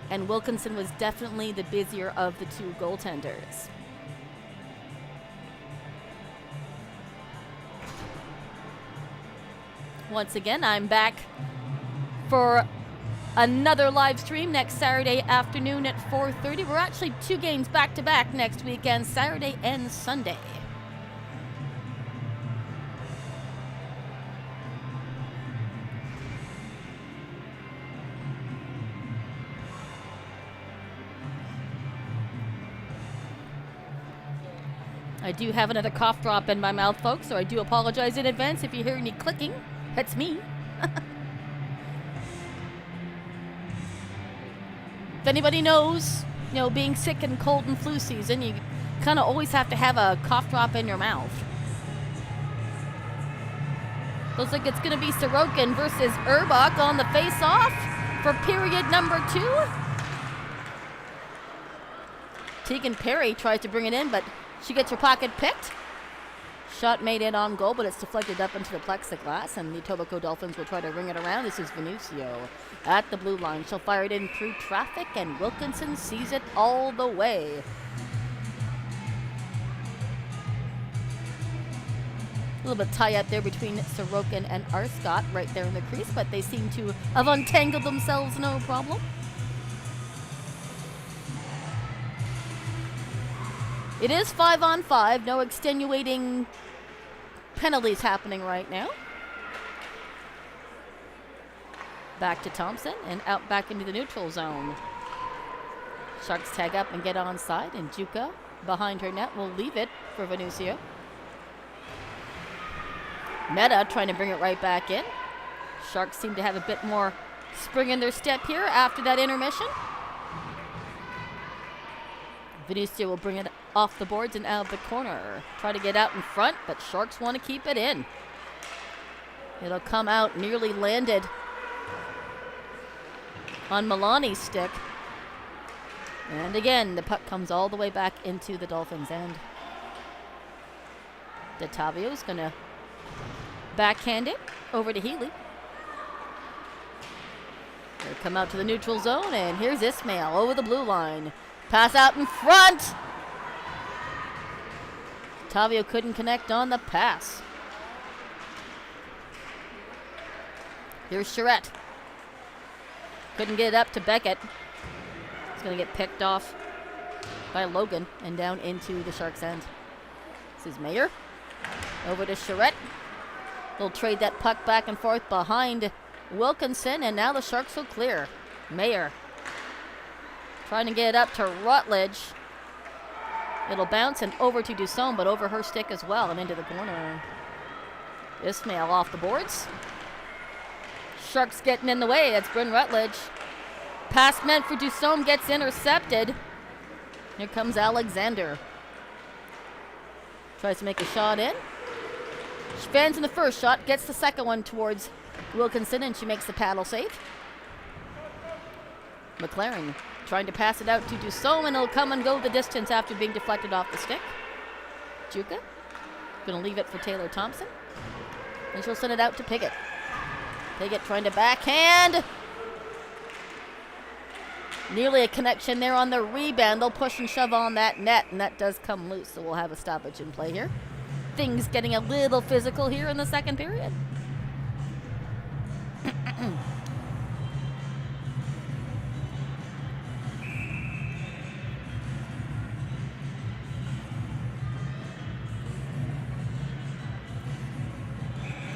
And Wilkinson was definitely the busier of the two goaltenders. Once again, I'm back for another live stream next Saturday afternoon at 4:30. We're actually 2 games back-to-back next weekend, Saturday and Sunday. I do have another cough drop in my mouth, folks, so I do apologize in advance if you hear any clicking. That's me. If anybody knows, being sick and cold and flu season, you kind of always have to have a cough drop in your mouth. Looks like it's going to be Sorokin versus Urbach on the face-off for period number 2. Tegan Perry tries to bring it in, but she gets her pocket picked. Shot made in on goal, but it's deflected up into the plexiglass, and the Etobicoke Dolphins will try to ring it around. This is Venucio at the blue line. She'll fire it in through traffic, and Wilkinson sees it all the way. A little bit tie up there between Sorokin and Arscott right there in the crease, but they seem to have untangled themselves no problem. It is 5-on-5, no extenuating penalties happening right now. Back to Thompson and out back into the neutral zone. Sharks tag up and get onside, and Juka behind her net will leave it for Venucio. Meta trying to bring it right back in. Sharks seem to have a bit more spring in their step here after that intermission. Venucio will bring it off the boards and out of the corner. Try to get out in front, but Sharks want to keep it in. It'll come out, nearly landed on Milani's stick. And again, the puck comes all the way back into the Dolphins' end. Detavio's going to backhand it over to Healy. They come out to the neutral zone, and here's Ismail over the blue line. Pass out in front. Tavio couldn't connect on the pass. Here's Charette. Couldn't get it up to Beckett. It's going to get picked off by Logan and down into the Sharks' end. This is Mayer. Over to Charette. They'll trade that puck back and forth behind Wilkinson, and now the Sharks will clear. Mayer trying to get it up to Rutledge. It'll bounce and over to Dusson, but over her stick as well and into the corner. Ismail off the boards. Sharks getting in the way. That's Bryn Rutledge. Pass meant for Dusson gets intercepted. Here comes Alexander. Tries to make a shot in. She fans in the first shot, gets the second one towards Wilkinson, and she makes the paddle save. McLaren trying to pass it out to Dusson, and it'll come and go the distance after being deflected off the stick. Juka going to leave it for Taylor Thompson, and she'll send it out to Piggott. Piggott trying to backhand. Nearly a connection there on the rebound. They'll push and shove on that net, and that does come loose, so we'll have a stoppage in play here. Things getting a little physical here in the second period.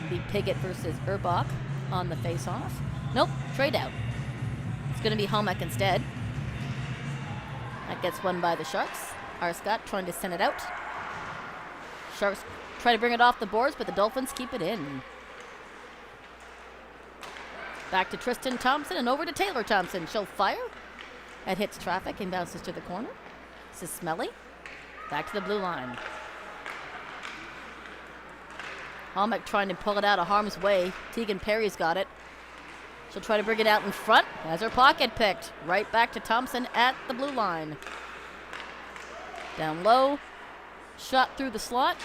Be Piggott versus Urbach on the face-off. Nope, trade out. It's going to be Homek instead. That gets won by the Sharks. Arscott trying to send it out. Sharks try to bring it off the boards, but the Dolphins keep it in. Back to Tristan Thompson and over to Taylor Thompson. She'll fire. That hits traffic and bounces to the corner. This is Smelly. Back to the blue line. Holmick trying to pull it out of harm's way. Tegan Perry's got it. She'll try to bring it out in front. Has her pocket picked. Right back to Thompson at the blue line. Down low. Shot through the slot.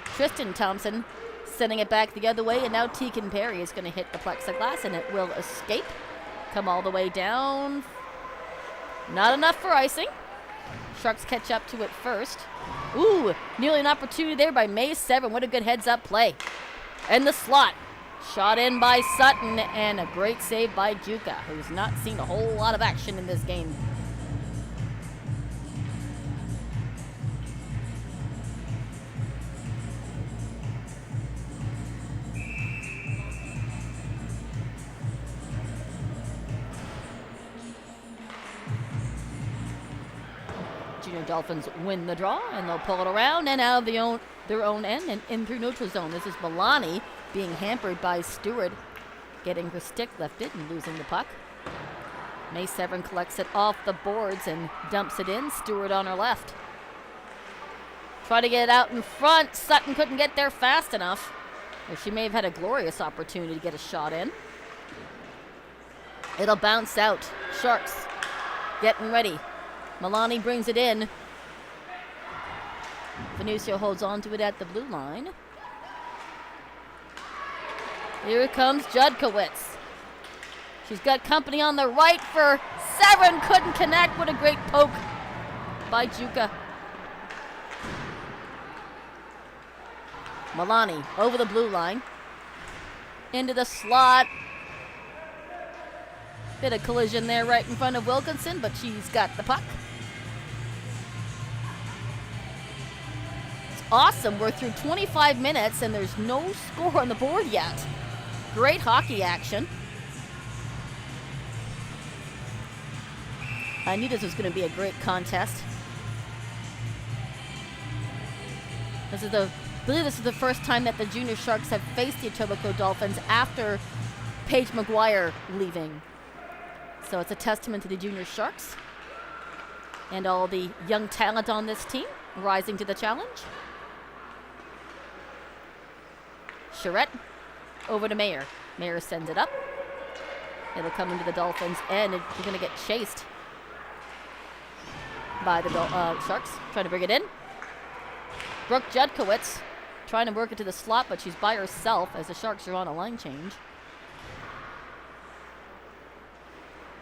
Tristan Thompson sending it back the other way, and now Tegan Barrie is going to hit the plexiglass, and it will escape. Come all the way down. Not enough for icing. Sharks catch up to it first. Ooh, nearly an opportunity there by May 7. What a good heads-up play. And the slot. Shot in by Sutton, and a great save by Juka, who's not seen a whole lot of action in this game. Junior Dolphins win the draw, and they'll pull it around and out of their own end and in through neutral zone. This is Milani being hampered by Stewart, getting her stick lifted and losing the puck. May 7 collects it off the boards and dumps it in. Stewart on her left. Try to get it out in front. Sutton couldn't get there fast enough. Or she may have had a glorious opportunity to get a shot in. It'll bounce out. Sharks getting ready. Milani brings it in. Venucio holds on to it at the blue line. Here comes Judkowitz. She's got company on the right for 7. Couldn't connect. What a great poke by Juka. Milani over the blue line. Into the slot. Bit of collision there right in front of Wilkinson, but she's got the puck. It's awesome. We're through 25 minutes and there's no score on the board yet. Great hockey action. I knew this was going to be a great contest. I believe this is the first time that the Junior Sharks have faced the Etobicoke Dolphins after Paige McGuire leaving. So it's a testament to the Junior Sharks and all the young talent on this team rising to the challenge. Charette over to Mayer. Mayer sends it up. It'll come into the Dolphins' end. They're going to get chased by the Sharks. Trying to bring it in. Brooke Judkowitz trying to work it to the slot, but she's by herself as the Sharks are on a line change.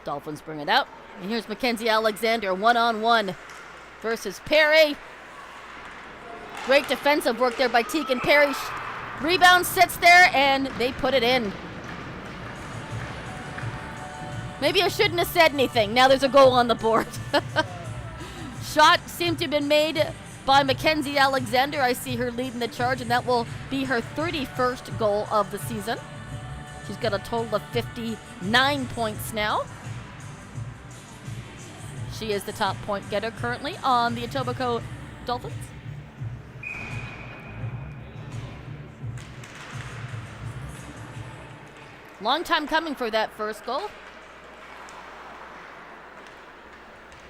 Dolphins bring it out. And here's Mackenzie Alexander, one-on-one versus Perry. Great defensive work there by Tegan Perry. Rebound sits there, and they put it in. Maybe I shouldn't have said anything. Now there's a goal on the board. Shot seemed to have been made by Mackenzie Alexander. I see her leading the charge, and that will be her 31st goal of the season. She's got a total of 59 points now. She is the top point getter currently on the Etobicoke Dolphins. Long time coming for that first goal.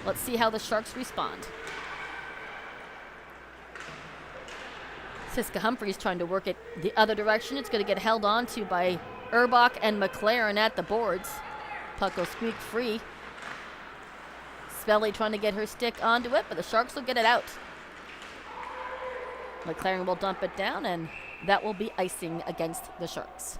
Let's see how the Sharks respond. Siska Humphreys trying to work it the other direction. It's going to get held on to by Urbach and McLaren at the boards. Puck will squeak free. Spelly trying to get her stick onto it, but the Sharks will get it out. McLaren will dump it down, and that will be icing against the Sharks.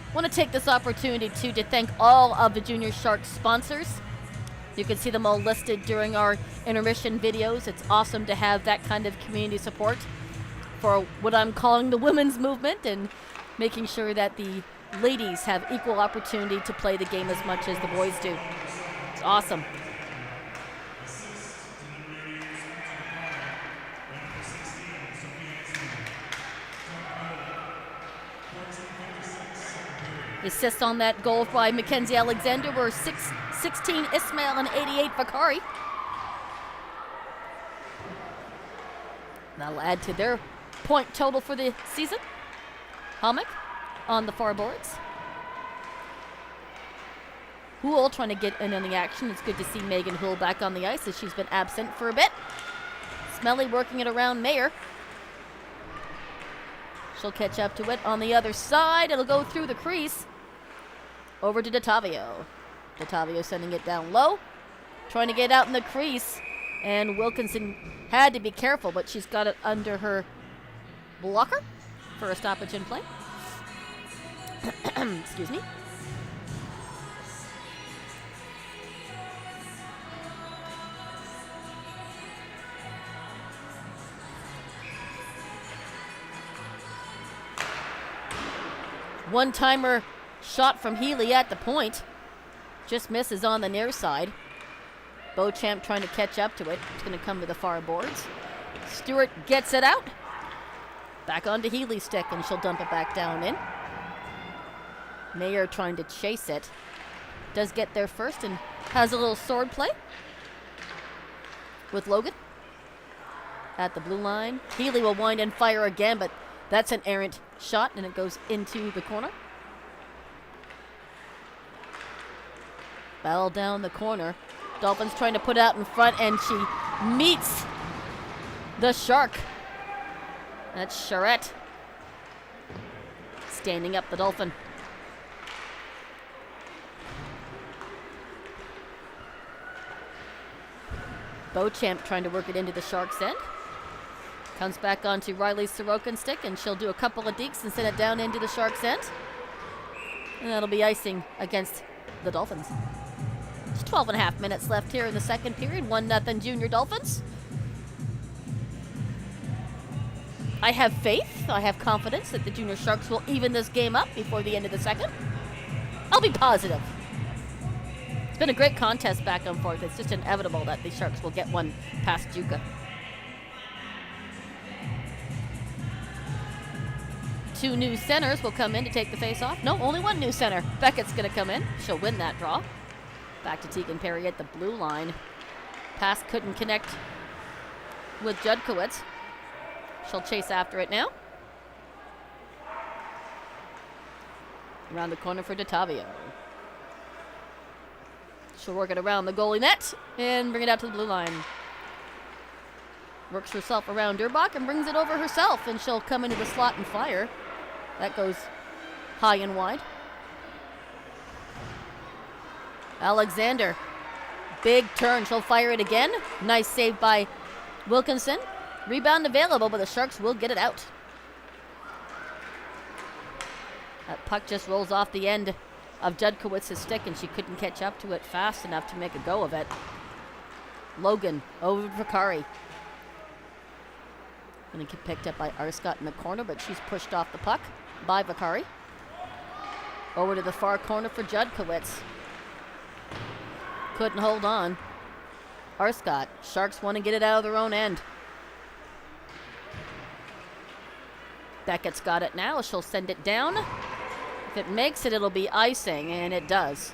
I want to take this opportunity to thank all of the Junior Sharks sponsors. You can see them all listed during our intermission videos. It's awesome to have that kind of community support for what I'm calling the women's movement and making sure that the ladies have equal opportunity to play the game as much as the boys do. It's awesome. Assist on that goal by Mackenzie Alexander were 16 Ismail and 88 Vakari. That'll add to their point total for the season. Hommick on the far boards. Houle trying to get in on the action. It's good to see Megan Houle back on the ice as she's been absent for a bit. Smelly working it around Mayer. She'll catch up to it on the other side. It'll go through the crease. Over to Detavio. Detavio sending it down low. Trying to get out in the crease. And Wilkinson had to be careful, but she's got it under her blocker for a stoppage in play. Excuse me. One-timer shot from Healy at the point. Just misses on the near side. Beauchamp trying to catch up to it. It's going to come to the far boards. Stewart gets it out. Back onto Healy's stick, and she'll dump it back down in. Mayer trying to chase it. Does get there first and has a little sword play with Logan at the blue line. Healy will wind and fire again, but that's an errant shot, and it goes into the corner. Battle down the corner. Dolphins trying to put out in front, and she meets the Shark. That's Charette standing up the Dolphin. Beauchamp trying to work it into the Shark's end. Comes back onto Riley's Sorokin stick, and she'll do a couple of dekes and send it down into the Shark's end. And that'll be icing against the Dolphins. There's 12 and a half minutes left here in the second period. 1-0 Junior Dolphins. I have faith, I have confidence that the Junior Sharks will even this game up before the end of the second. I'll be positive. It's been a great contest back and forth. It's just inevitable that the Sharks will get one past Juka. Two new centers will come in to take the face-off. No, only one new center. Beckett's going to come in. She'll win that draw. Back to Tegan Perry at the blue line. Pass couldn't connect with Judkowitz. She'll chase after it now. Around the corner for Detavio. She'll work it around the goalie net and bring it out to the blue line. Works herself around Durbach and brings it over herself, and she'll come into the slot and fire. That goes high and wide. Alexander. Big turn. She'll fire it again. Nice save by Wilkinson. Rebound available, but the Sharks will get it out. That puck just rolls off the end of Judkowitz's stick, and she couldn't catch up to it fast enough to make a go of it. Logan over to Vakari. Going to get picked up by Arscott in the corner, but she's pushed off the puck by Vakari. Over to the far corner for Judkowitz. Couldn't hold on. Arscott. Sharks want to get it out of their own end. Beckett's got it now. She'll send it down. If it makes it, it'll be icing, and it does.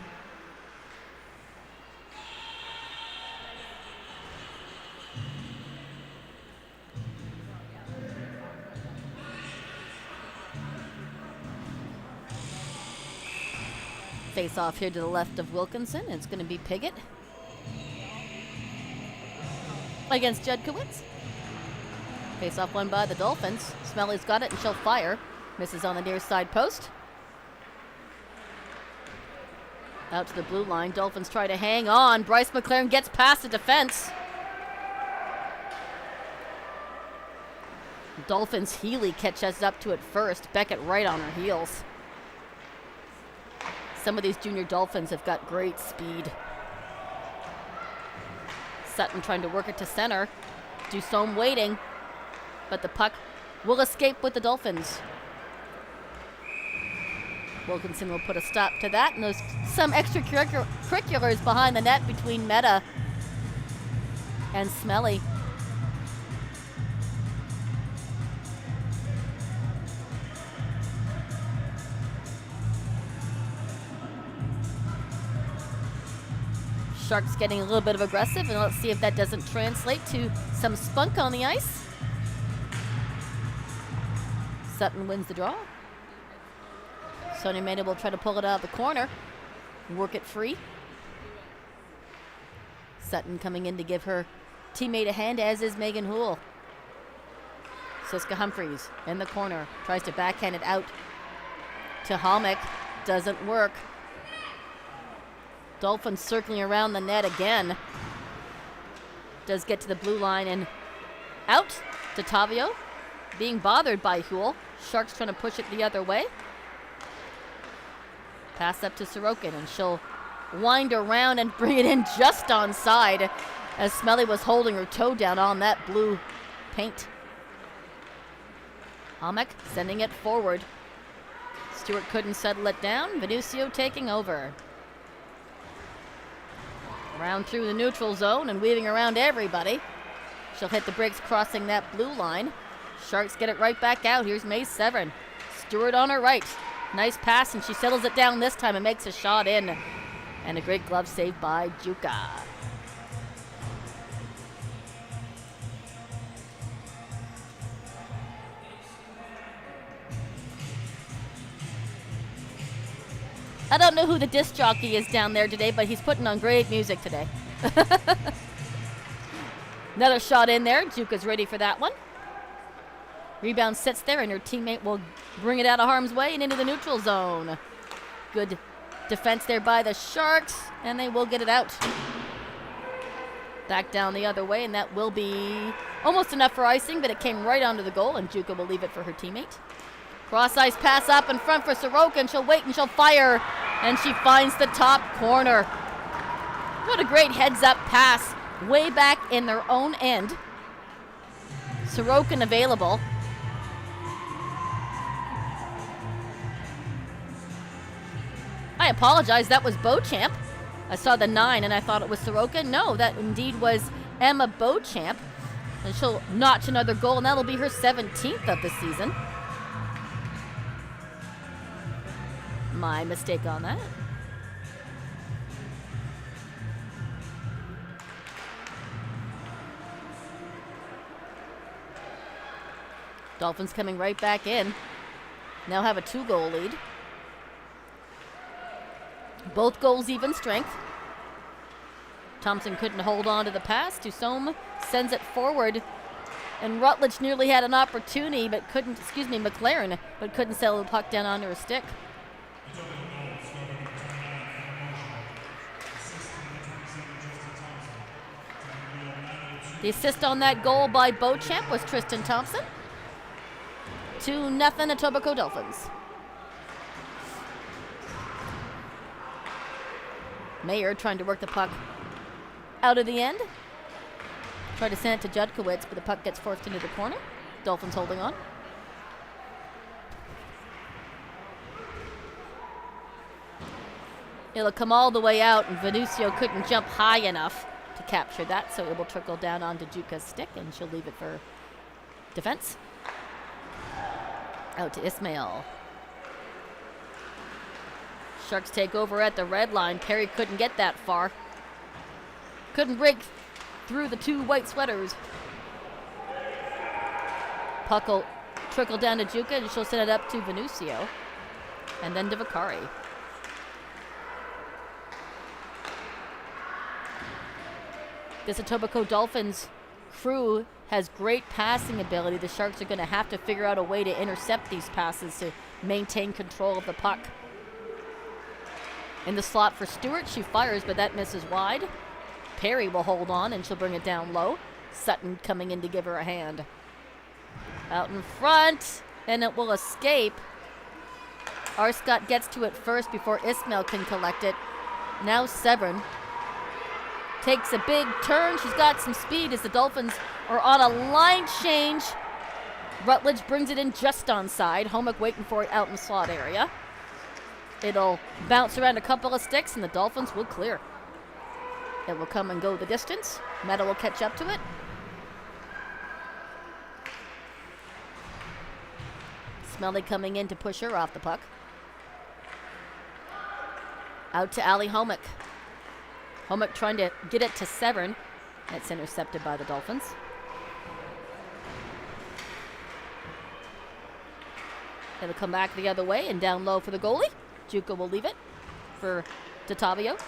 Face off here to the left of Wilkinson. It's going to be Piggott against Judkowitz. Face off won by the Dolphins. Smelly's got it, and she'll fire. Misses on the near side post. Out to the blue line. Dolphins try to hang on. Bryce McLaren gets past the defense. Dolphins Healy catches up to it first. Beckett right on her heels. Some of these junior Dolphins have got great speed. Sutton trying to work it to center. Dusome waiting. But the puck will escape with the Dolphins. Wilkinson will put a stop to that. And there's some extracurriculars behind the net between Meta and Smelly. Sharks getting a little bit of aggressive, and let's see if that doesn't translate to some spunk on the ice. Sutton wins the draw. Sonia Maida will try to pull it out of the corner. Work it free. Sutton coming in to give her teammate a hand, as is Megan Houle. Siska Humphreys in the corner. Tries to backhand it out to Homick. Doesn't work. Dolphins circling around the net again. Does get to the blue line and out to Tavio. Being bothered by Houle. Sharks trying to push it the other way. Pass up to Sorokin, and she'll wind around and bring it in just onside, as Smelly was holding her toe down on that blue paint. Homick sending it forward. Stewart couldn't settle it down. Venucio taking over. Round through the neutral zone and weaving around everybody. She'll hit the brakes crossing that blue line. Sharks get it right back out. Here's May Severn. Stewart on her right. Nice pass, and she settles it down this time and makes a shot in. And a great glove save by Juka. I don't know who the disc jockey is down there today, but he's putting on great music today. Another shot in there. Juka's ready for that one. Rebound sits there, and her teammate will bring it out of harm's way and into the neutral zone. Good defense there by the Sharks, and they will get it out. Back down the other way, and that will be almost enough for icing, but it came right onto the goal, and Juka will leave it for her teammate. Cross-ice pass up in front for Sorokin. She'll wait and she'll fire, and she finds the top corner. What a great heads-up pass way back in their own end. Sorokin available. I apologize, that was Beauchamp. I saw the 9 and I thought it was Sorokin. No, that indeed was Emma Beauchamp. And she'll notch another goal, and that'll be her 17th of the season. My mistake on that. Dolphins coming right back in. Now have a 2-goal lead. Both goals even strength. Thompson couldn't hold on to the pass. Dusome sends it forward. And Rutledge nearly had an opportunity, but couldn't, McLaren, but couldn't settle the puck down onto her stick. The assist on that goal by Beauchamp was Tristan Thompson. 2-0 Etobicoke Dolphins. Mayer trying to work the puck out of the end. Tried to send it to Judkowitz, but the puck gets forced into the corner. Dolphins holding on. It'll come all the way out, and Venucio couldn't jump high enough to capture that, so it will trickle down onto Juka's stick, and she'll leave it for defense. Out to Ismail. Sharks take over at the red line. Perry couldn't get that far. Couldn't break through the 2 white sweaters. Puck will trickle down to Juka, and she'll send it up to Venucio. And then to Vicari. This Etobicoke Dolphins crew has great passing ability. The Sharks are going to have to figure out a way to intercept these passes to maintain control of the puck. In the slot for Stewart, she fires, but that misses wide. Perry will hold on, and she'll bring it down low. Sutton coming in to give her a hand. Out in front, and it will escape. Arscott gets to it first before Ismail can collect it. Now Severn takes a big turn. She's got some speed as the Dolphins are on a line change. Rutledge brings it in just onside. Homick waiting for it out in the slot area. It'll bounce around a couple of sticks, and the Dolphins will clear. It will come and go the distance. Meta will catch up to it. Smelly coming in to push her off the puck. Out to Ali Homick. Homick trying to get it to Severn. It's intercepted by the Dolphins. It'll come back the other way and down low for the goalie. Juka will leave it for Etobicoke.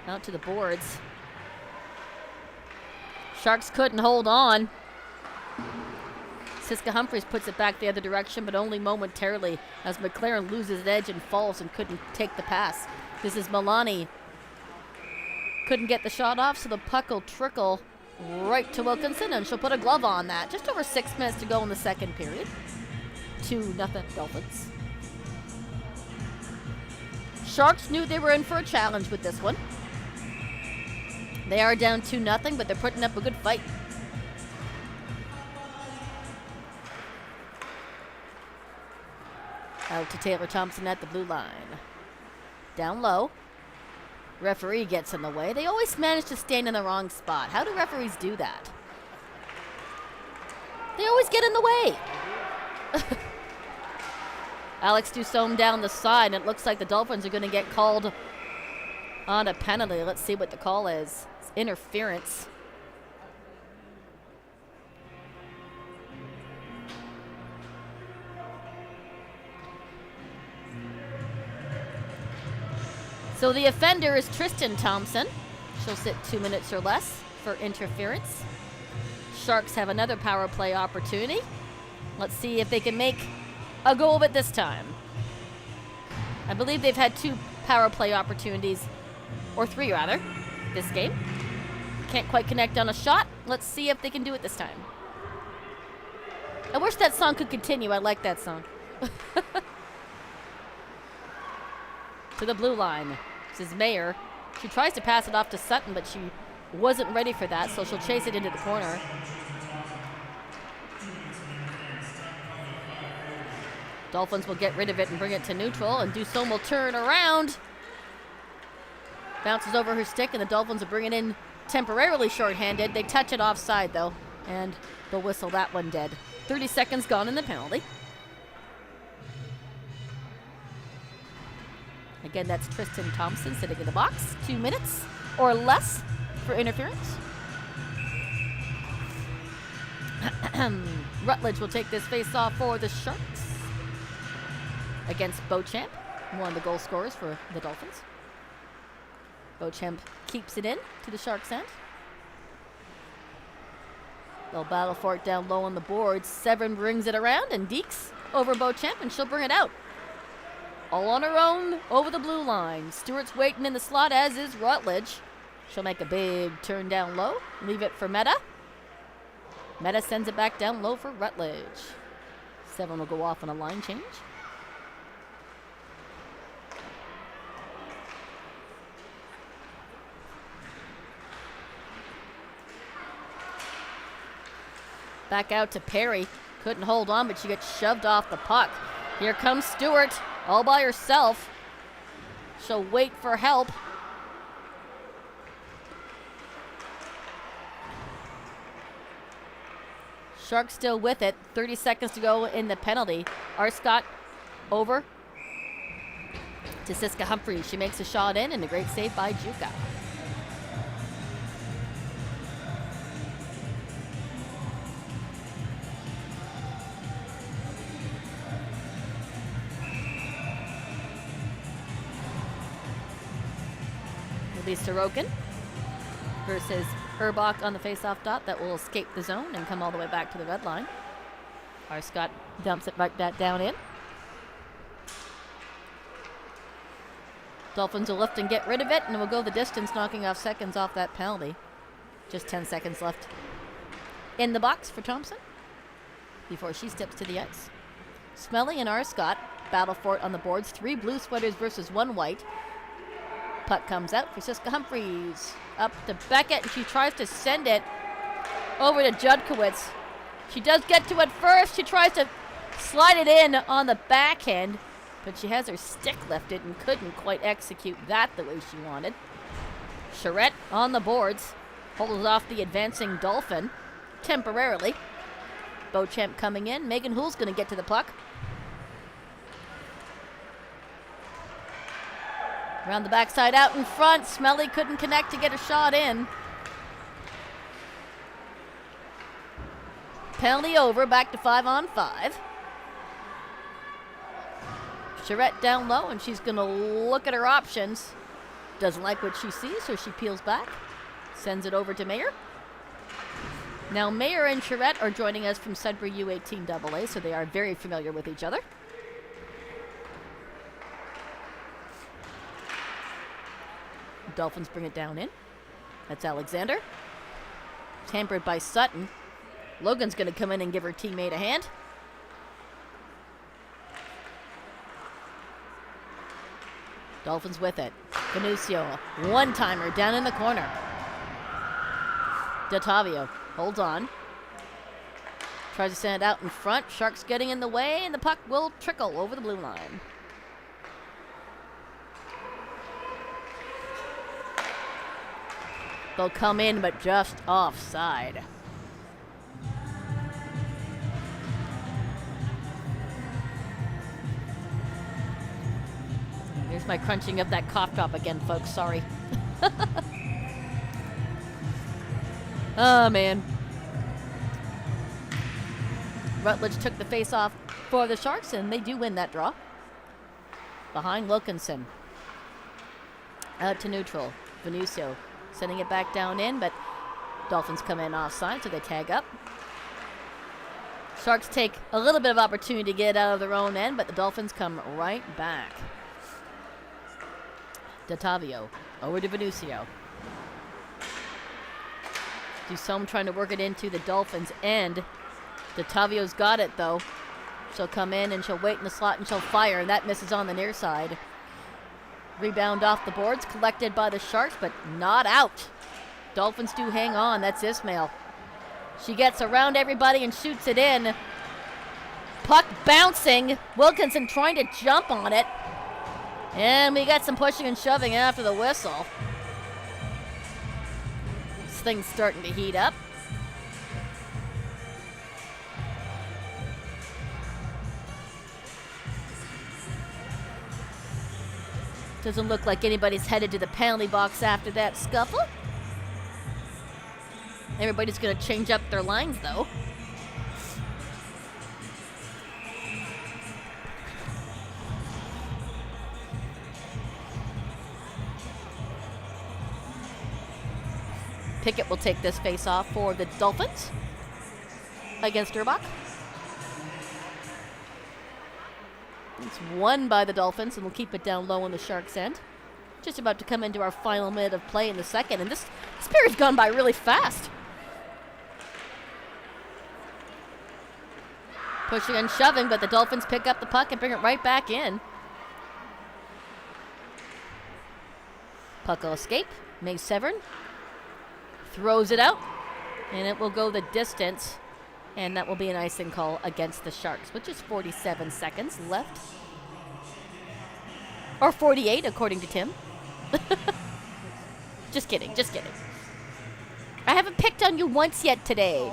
Out to the boards. Sharks couldn't hold on. Siska Humphreys puts it back the other direction, but only momentarily as McLaren loses edge and falls and couldn't take the pass. This is Milani. Couldn't get the shot off, so the puck will trickle right to Wilkinson, and she'll put a glove on that. Just over 6 minutes to go in the second period. 2-0 Dolphins. Sharks knew they were in for a challenge with this one. They are down 2-0, but they're putting up a good fight. Out to Taylor Thompson at the blue line. Down low. Referee gets in the way. They always manage to stand in the wrong spot. How do referees do that? They always get in the way. Alex Dusome down the side, and it looks like the Dolphins are going to get called on a penalty. Let's see what the call is. It's interference. So the offender is Tristan Thompson. She'll sit 2 minutes or less for interference. Sharks have another power play opportunity. Let's see if they can make a goal of it this time. I believe they've had 2 power play opportunities, or 3 rather, this game. Can't quite connect on a shot. Let's see if they can do it this time. I wish that song could continue. I like that song. To the blue line. This is Mayer. She tries to pass it off to Sutton, but she wasn't ready for that, so she'll chase it into the corner. Dolphins will get rid of it and bring it to neutral, and Dusome will turn around. Bounces over her stick, and the Dolphins will bring it in temporarily shorthanded. They touch it offside, though, and they'll whistle that one dead. 30 seconds gone in the penalty. Again, that's Tristan Thompson sitting in the box. 2 minutes or less for interference. Rutledge will take this face-off for the Sharks against Beauchamp, one of the goal scorers for the Dolphins. Beauchamp keeps it in to the Sharks' end. They'll battle for it down low on the boards. Severn brings it around, and Deeks over Beauchamp, and she'll bring it out. All on her own, over the blue line. Stewart's waiting in the slot, as is Rutledge. She'll make a big turn down low. Leave it for Meta. Meta sends it back down low for Rutledge. Severn will go off on a line change. Back out to Perry. Couldn't hold on, but she gets shoved off the puck. Here comes Stewart, all by herself. She'll wait for help. Sharks still with it. 30 seconds to go in the penalty. Arscott over to Siska Humphreys. She makes a shot in, and a great save by Juka. Sorokin versus Urbach on the face-off dot. That will escape the zone and come all the way back to the red line. Arscott dumps it back down in. Dolphins will lift and get rid of it, and will go the distance, knocking off seconds off that penalty. Just 10 seconds left in the box for Thompson before she steps to the ice. Smelly and Arscott battle for it on the boards. 3 blue sweaters versus 1 white. Puck comes out for Siska Humphreys. Up to Beckett, and she tries to send it over to Judkowitz. She does get to it first. She tries to slide it in on the backhand, but she has her stick lifted and couldn't quite execute that the way she wanted. Charette on the boards. Holds off the advancing Dolphin temporarily. Beauchamp coming in. Megan Hull's going to get to the puck. Around the backside, out in front. Smelly couldn't connect to get a shot in. Penalty over, back to 5-on-5. Charette down low, and she's going to look at her options. Doesn't like what she sees, so she peels back. Sends it over to Mayer. Now, Mayer and Charette are joining us from Sudbury U18 AA, so they are very familiar with each other. Dolphins bring it down in. That's Alexander. Tampered by Sutton. Logan's going to come in and give her teammate a hand. Dolphins with it. Venucio, one-timer down in the corner. D'Ottavio holds on. Tries to send it out in front. Sharks getting in the way, and the puck will trickle over the blue line. They'll come in, but just offside. Here's my crunching of that cough drop again, folks. Sorry. Oh, man. Rutledge took the face-off for the Sharks, and they do win that draw. Behind Wilkinson. Out to neutral. Venucio sending it back down in, but Dolphins come in offside, so they tag up. Sharks take a little bit of opportunity to get out of their own end, but the Dolphins come right back. D'Ottavio over to Venucio. Dusome trying to work it into the Dolphins' end. D'Ottavio's got it, though. She'll come in, and she'll wait in the slot, and she'll fire, and that misses on the near side. Rebound off the boards, collected by the Sharks, but not out. Dolphins do hang on. That's Ismail. She gets around everybody and shoots it in. Puck bouncing. Wilkinson trying to jump on it. And we got some pushing and shoving after the whistle. This thing's starting to heat up. Doesn't look like anybody's headed to the penalty box after that scuffle. Everybody's going to change up their lines, though. Pickett will take this face-off for the Dolphins against Durbach. It's won by the Dolphins, and we'll keep it down low on the Sharks' end. Just about to come into our final minute of play in the second, and this period's gone by really fast. Pushing and shoving, but the Dolphins pick up the puck and bring it right back in. Puck will escape. May Severn throws it out, and it will go the distance. And that will be an icing call against the Sharks, with just 47 seconds left. Or 48, according to Tim. Just kidding, just kidding. I haven't picked on you once yet today.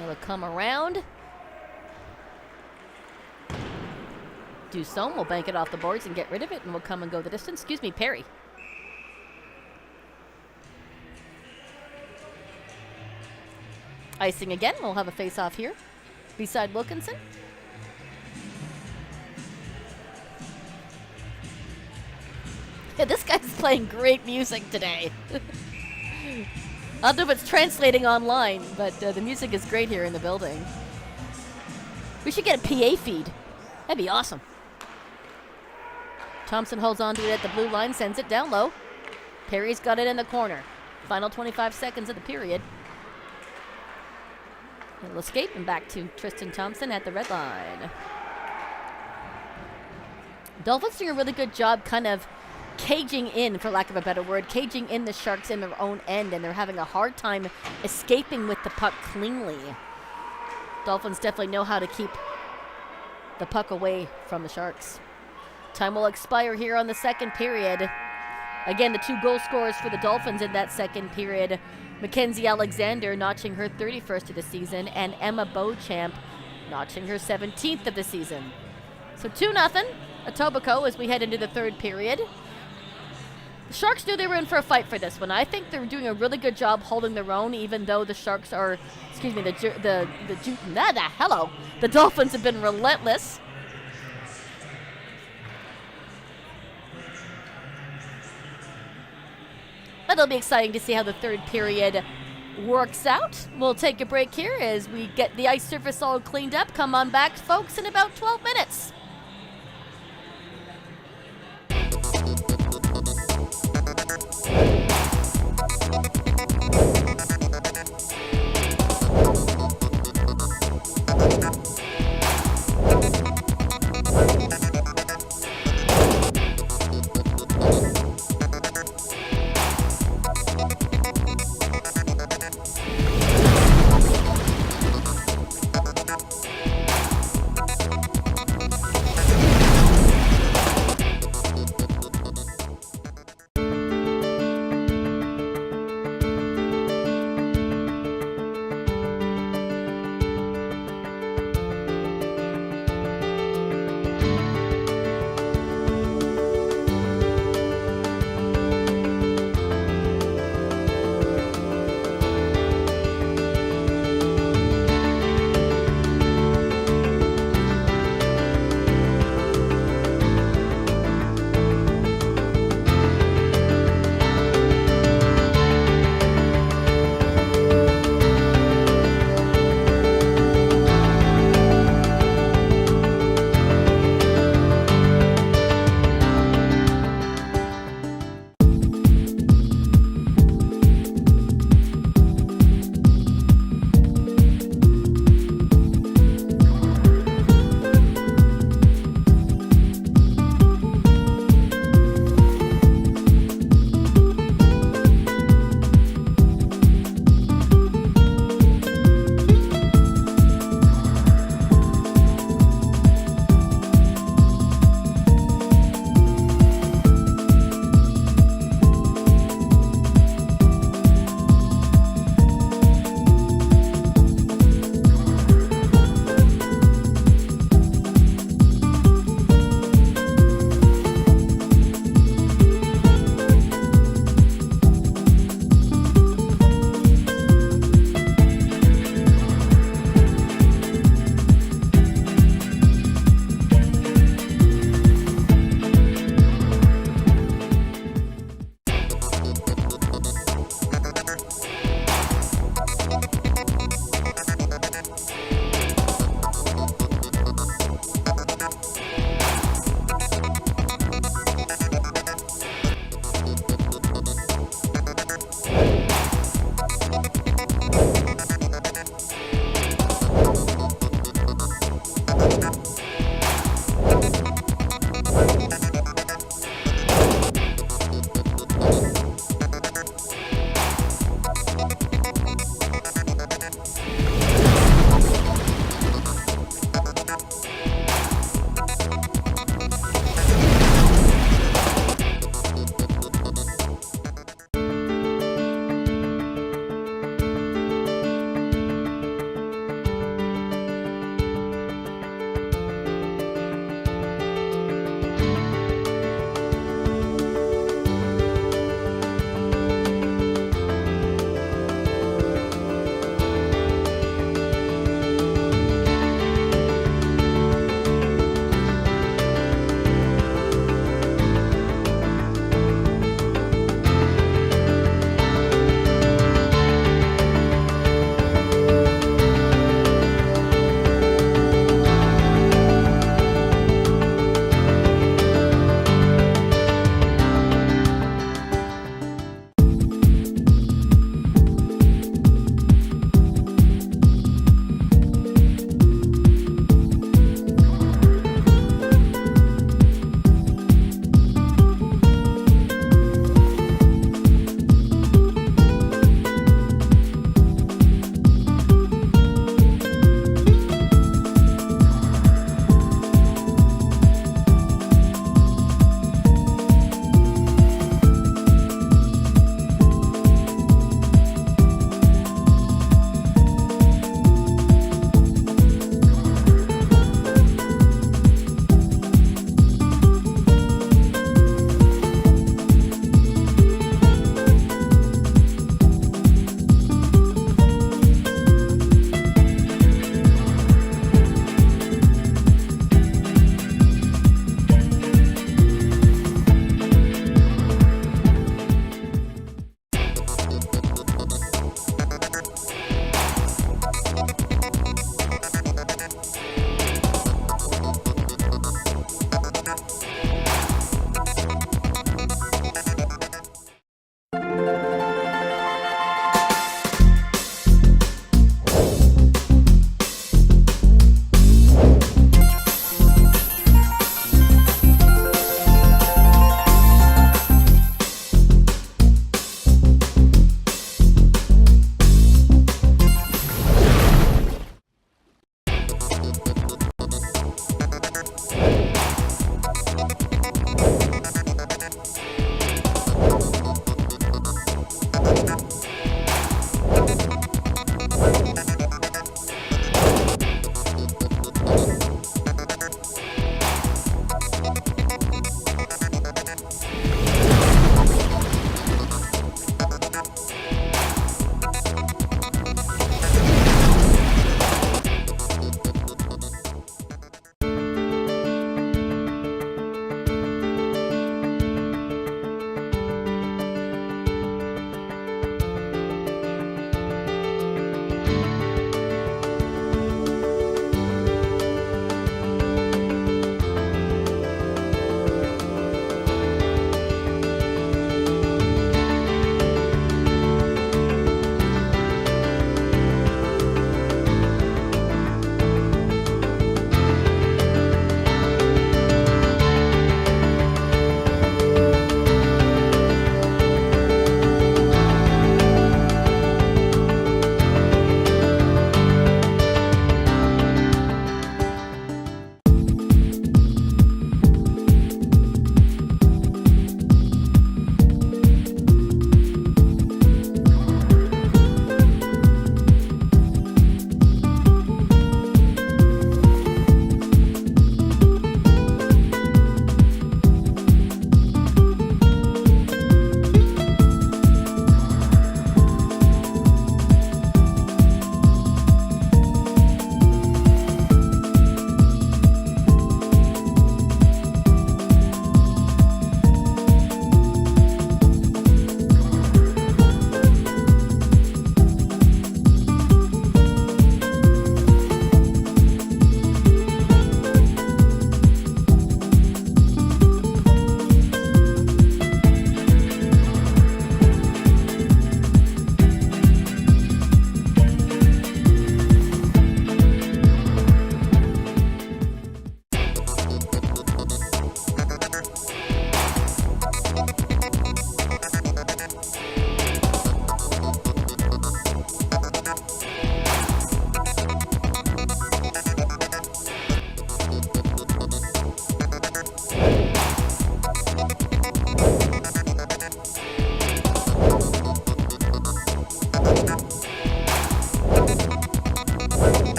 It'll come around. Dusome will bank it off the boards and get rid of it, and we'll come and go the distance. Excuse me, Perry. Icing again. We'll have a face-off here beside Wilkinson. Yeah, this guy's playing great music today. I don't know if it's translating online, but the music is great here in the building. We should get a PA feed. That'd be awesome. Thompson holds on to it at the blue line, sends it down low. Perry's got it in the corner. Final 25 seconds of the period. It'll escape and back to Tristan Thompson at the red line. Dolphins doing a really good job kind of caging in, for lack of a better word, caging in the Sharks in their own end, and they're having a hard time escaping with the puck cleanly. Dolphins definitely know how to keep the puck away from the Sharks. Time will expire here on the second period. Again, the two goal scorers for the Dolphins in that second period. Mackenzie Alexander notching her 31st of the season, and Emma Beauchamp notching her 17th of the season. So 2-0, Etobicoke as we head into the third period. The Sharks knew they were in for a fight for this one. I think they're doing a really good job holding their own, even though the Sharks are, excuse me, the Dolphins have been relentless. It'll be exciting to see how the third period works out. We'll take a break here as we get the ice surface all cleaned up. Come on back, folks, in about 12 minutes.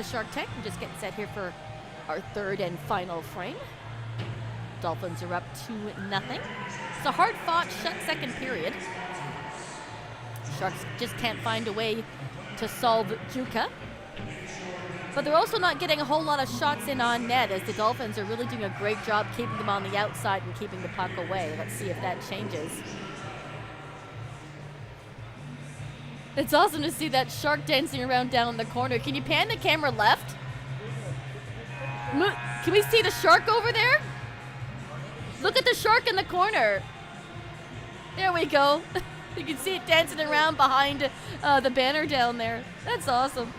Shark Tank. We're just getting set here for our third and final frame. Dolphins are up 2-0. It's a hard-fought second period. Sharks just can't find a way to solve Juka. But they're also not getting a whole lot of shots in on net, as the Dolphins are really doing a great job keeping them on the outside and keeping the puck away. Let's see if that changes. It's awesome to see that shark dancing around down the corner. Can you pan the camera left? Can we see the shark over there? Look at the shark in the corner. There we go. You can see it dancing around behind the banner down there. That's awesome.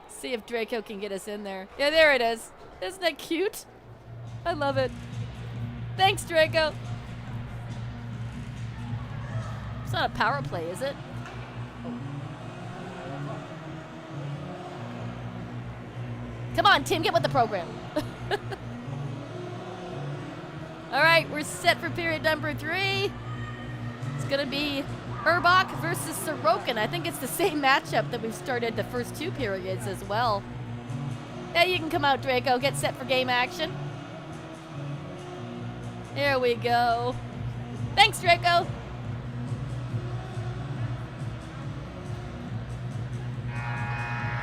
See if Draco can get us in there. Yeah, there it is. Isn't that cute? I love it. Thanks, Draco. It's not a power play, is it? Come on, Tim, get with the program. All right, we're set for period number 3. It's going to be Urbach versus Sorokin. I think it's the same matchup that we've started the first 2 periods as well. Yeah, you can come out, Draco. Get set for game action. There we go. Thanks, Draco.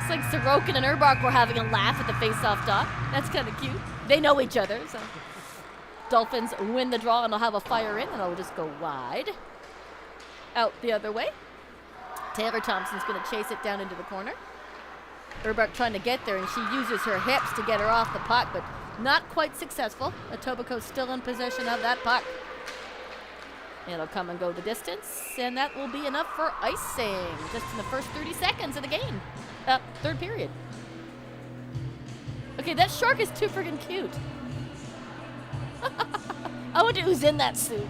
Looks like Sorokin and Urbach were having a laugh at the face-off dot. That's kind of cute. They know each other, so. Dolphins win the draw, and they'll have a fire in, and it'll just go wide. Out the other way. Taylor Thompson's going to chase it down into the corner. Urbach trying to get there, and she uses her hips to get her off the puck, but not quite successful. Etobicoke still in possession of that puck. It'll come and go the distance, and that will be enough for icing just in the first 30 seconds of the game. Third period. Okay, that shark is too freaking cute. I wonder who's in that suit.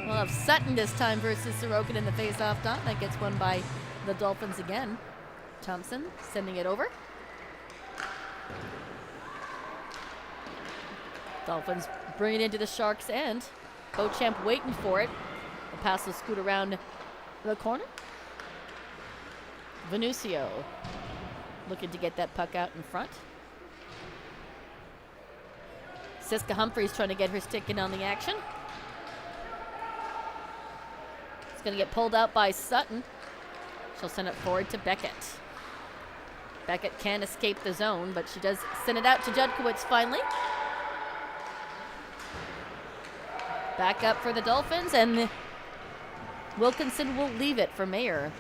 We'll have Sutton this time versus Sorokin in the face-off dot. That gets won by the Dolphins again. Thompson sending it over. Dolphins bring it into the Sharks' end. Beauchamp waiting for it. The pass will scoot around the corner. Venucio looking to get that puck out in front. Siska Humphries trying to get her stick in on the action. It's going to get pulled out by Sutton. She'll send it forward to Beckett. Beckett can't escape the zone, but she does send it out to Judkowitz finally. Back up for the Dolphins, and Wilkinson will leave it for Mayer.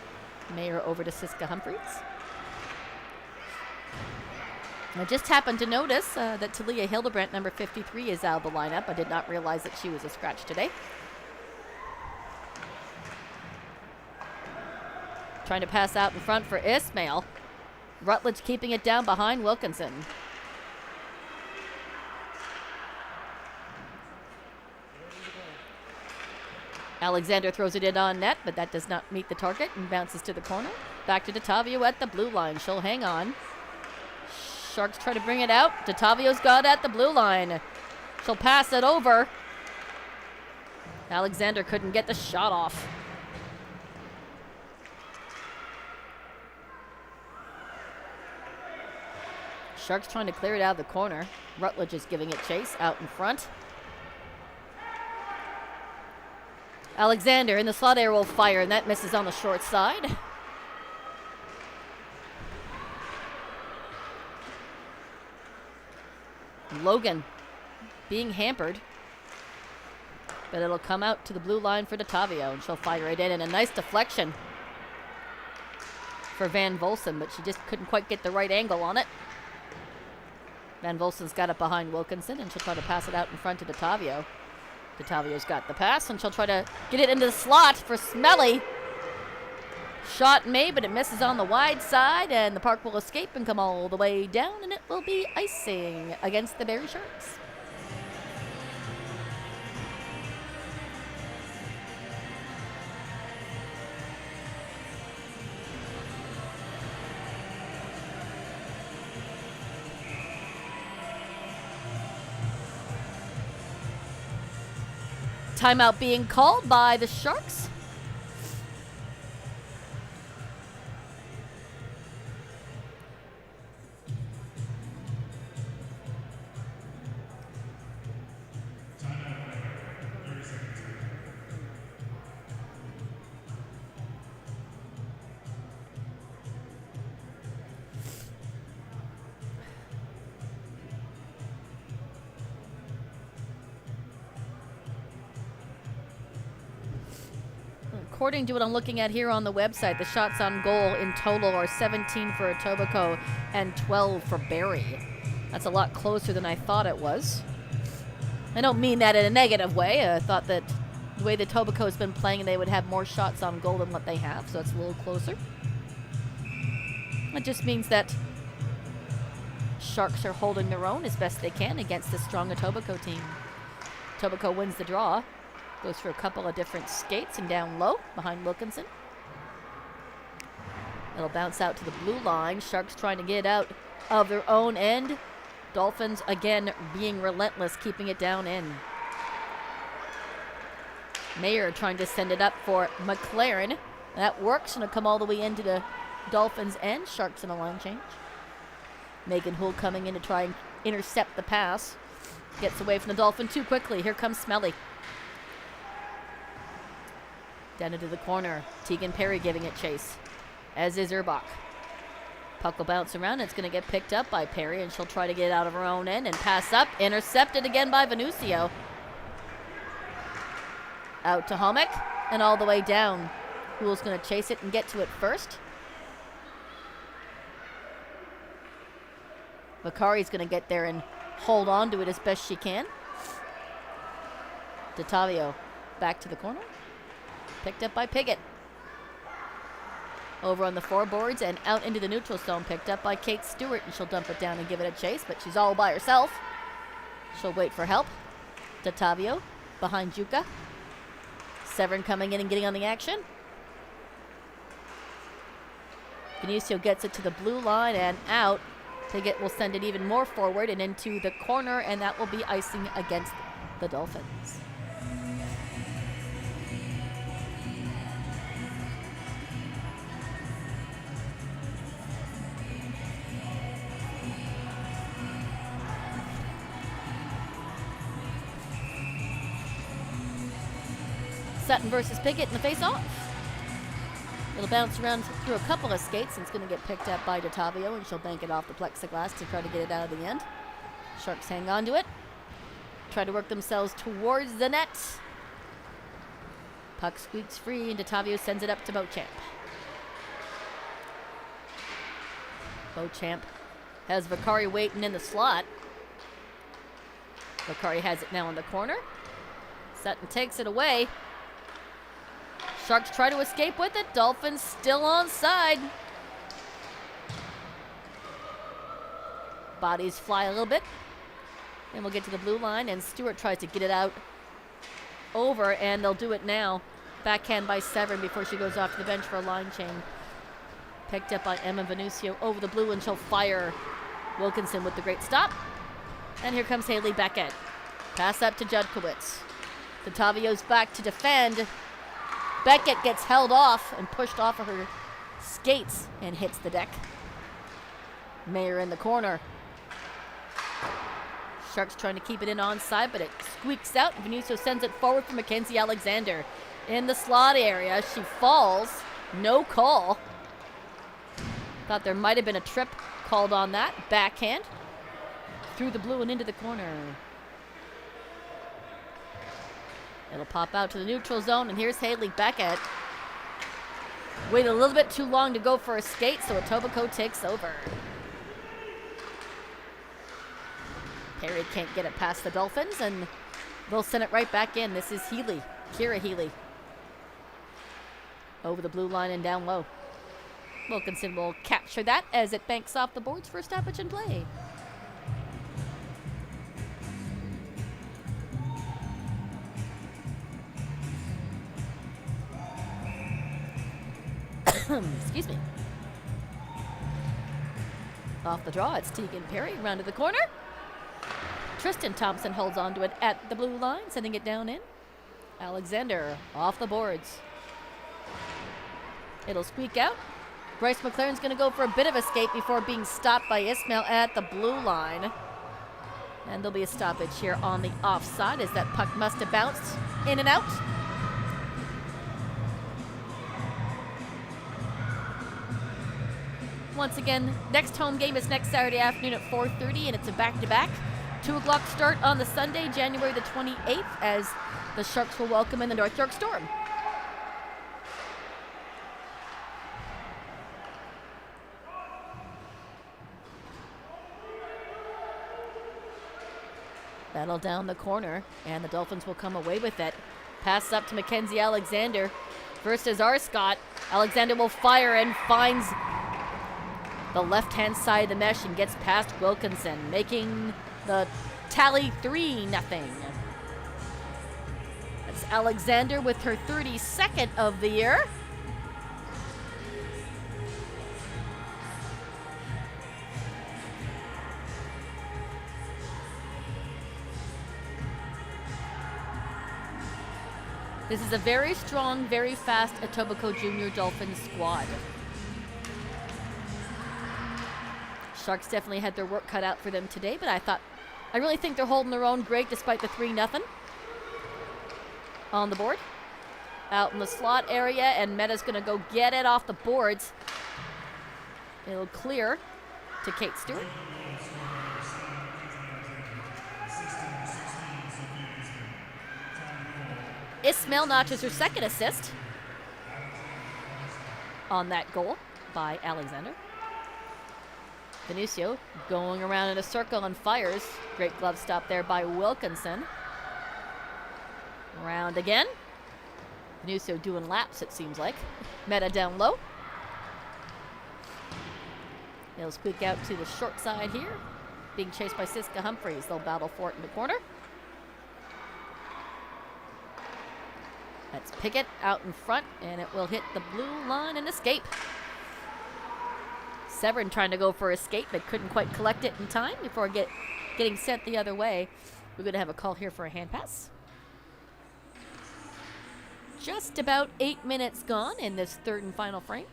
Mayer over to Siska Humphries. I just happened to notice that Talia Hildebrandt, number 53, is out of the lineup. I did not realize that she was a scratch today. Trying to pass out in front for Ismail. Rutledge keeping it down behind Wilkinson. Alexander throws it in on net, but that does not meet the target and bounces to the corner. Back to Detavio at the blue line. She'll hang on. Sharks try to bring it out. Detavio's got it at the blue line. She'll pass it over. Alexander couldn't get the shot off. Sharks trying to clear it out of the corner. Rutledge is giving it chase out in front. Alexander in the slot air will fire, and that misses on the short side. Logan being hampered, but it'll come out to the blue line for Detavio, and she'll fire it in, and a nice deflection for Van Volsen, but she just couldn't quite get the right angle on it. Van Volsen's got it behind Wilkinson, and she'll try to pass it out in front to Detavio. Detavio's got the pass, and she'll try to get it into the slot for Smelly. Shot made, but it misses on the wide side, and the puck will escape and come all the way down, and it will be icing against the Barrie Sharks. timeout being called by the Sharks. According to what I'm looking at here on the website, the shots on goal in total are 17 for Etobicoke and 12 for Barrie. That's a lot closer than I thought it was. I don't mean that in a negative way. I thought that the way the Etobicoke's been playing, they would have more shots on goal than what they have, so it's a little closer. It just means that Sharks are holding their own as best they can against the strong Etobicoke team. Etobicoke wins the draw. Goes for a couple of different skates and down low behind Wilkinson. It'll bounce out to the blue line. Sharks trying to get it out of their own end. Dolphins again being relentless, keeping it down in. Mayer trying to send it up for McLaren. That works, and it'll come all the way into the Dolphins end. Sharks in a line change. Megan Hull coming in to try and intercept the pass. Gets away from the Dolphin too quickly. Here comes Smelly. Down into the corner. Tegan Perry giving it chase, as is Urbach. Puck will bounce around. It's going to get picked up by Perry, and she'll try to get out of her own end and pass up. Intercepted again by Venucio. Out to Homick, and all the way down. Hull's going to chase it and get to it first. Vakari's going to get there and hold on to it as best she can. D'Ottavio back to the corner. Picked up by Piggott. Over on the foreboards and out into the neutral zone. Picked up by Kate Stewart, and she'll dump it down and give it a chase, but she's all by herself. She'll wait for help. D'Ottavio behind Juka. Severn coming in and getting on the action. Venucio gets it to the blue line and out. Piggott will send it even more forward and into the corner, and that will be icing against the Dolphins. Sutton versus Piggott in the face-off. It'll bounce around through a couple of skates, and it's going to get picked up by D'Ottavio, and she'll bank it off the plexiglass to try to get it out of the end. Sharks hang on to it. Try to work themselves towards the net. Puck squeaks free, and D'Ottavio sends it up to Beauchamp. Beauchamp has Vakari waiting in the slot. Vakari has it now in the corner. Sutton takes it away. Sharks try to escape with it. Dolphins still onside. Bodies fly a little bit. Then we'll get to the blue line, and Stewart tries to get it out over, and they'll do it now. Backhand by Severn before she goes off to the bench for a line chain. Picked up by Emma Venucio over the blue, and she'll fire Wilkinson with the great stop. And here comes Haley Beckett. Pass up to Judkowitz. D'Ottavio's back to defend. Beckett gets held off and pushed off of her skates and hits the deck. Mayer in the corner. Sharks trying to keep it in onside, but it squeaks out. Venucio sends it forward for Mackenzie Alexander. In the slot area, she falls. No call. Thought there might have been a trip called on that. Backhand. Through the blue and into the corner. It'll pop out to the neutral zone, and here's Haley Beckett. Waited a little bit too long to go for a skate, so Etobicoke takes over. Perry can't get it past the Dolphins, and they'll send it right back in. This is Healy, Kira Healy. Over the blue line and down low. Wilkinson will capture that as it banks off the boards for a stoppage in play. Excuse me. Off the draw, it's Tegan Perry, round to the corner. Tristan Thompson holds on to it at the blue line, sending it down in. Alexander off the boards. It'll squeak out. Bryce McLaren's going to go for a bit of escape before being stopped by Ismail at the blue line. And there'll be a stoppage here on the offside as that puck must have bounced in and out. Once again, next home game is next Saturday afternoon at 4:30, and it's a back-to-back. 2 o'clock start on the Sunday, January the 28th, as the Sharks will welcome in the North York Storm. Battle down the corner, and the Dolphins will come away with it. Pass up to Mackenzie Alexander versus Scott. Alexander will fire and finds the left-hand side of the mesh and gets past Wilkinson, making the tally 3-0. That's Alexander with her 32nd of the year. This is a very strong, very fast Etobicoke Junior Dolphins squad. Sharks definitely had their work cut out for them today, but I really think they're holding their own great despite the 3-0 on the board. Out in the slot area, and Meta's going to go get it off the boards. It'll clear to Kate Stewart. Ismail notches her second assist on that goal by Alexander. Venucio going around in a circle and fires. Great glove stop there by Wilkinson. Around again. Venucio doing laps, it seems like. Meta down low. They'll squeak out to the short side here. Being chased by Siska Humphreys. They'll battle for it in the corner. That's Pickett out in front, and it will hit the blue line and escape. Severin trying to go for escape, but couldn't quite collect it in time before getting sent the other way. We're going to have a call here for a hand pass. Just about 8 minutes gone in this third and final frame.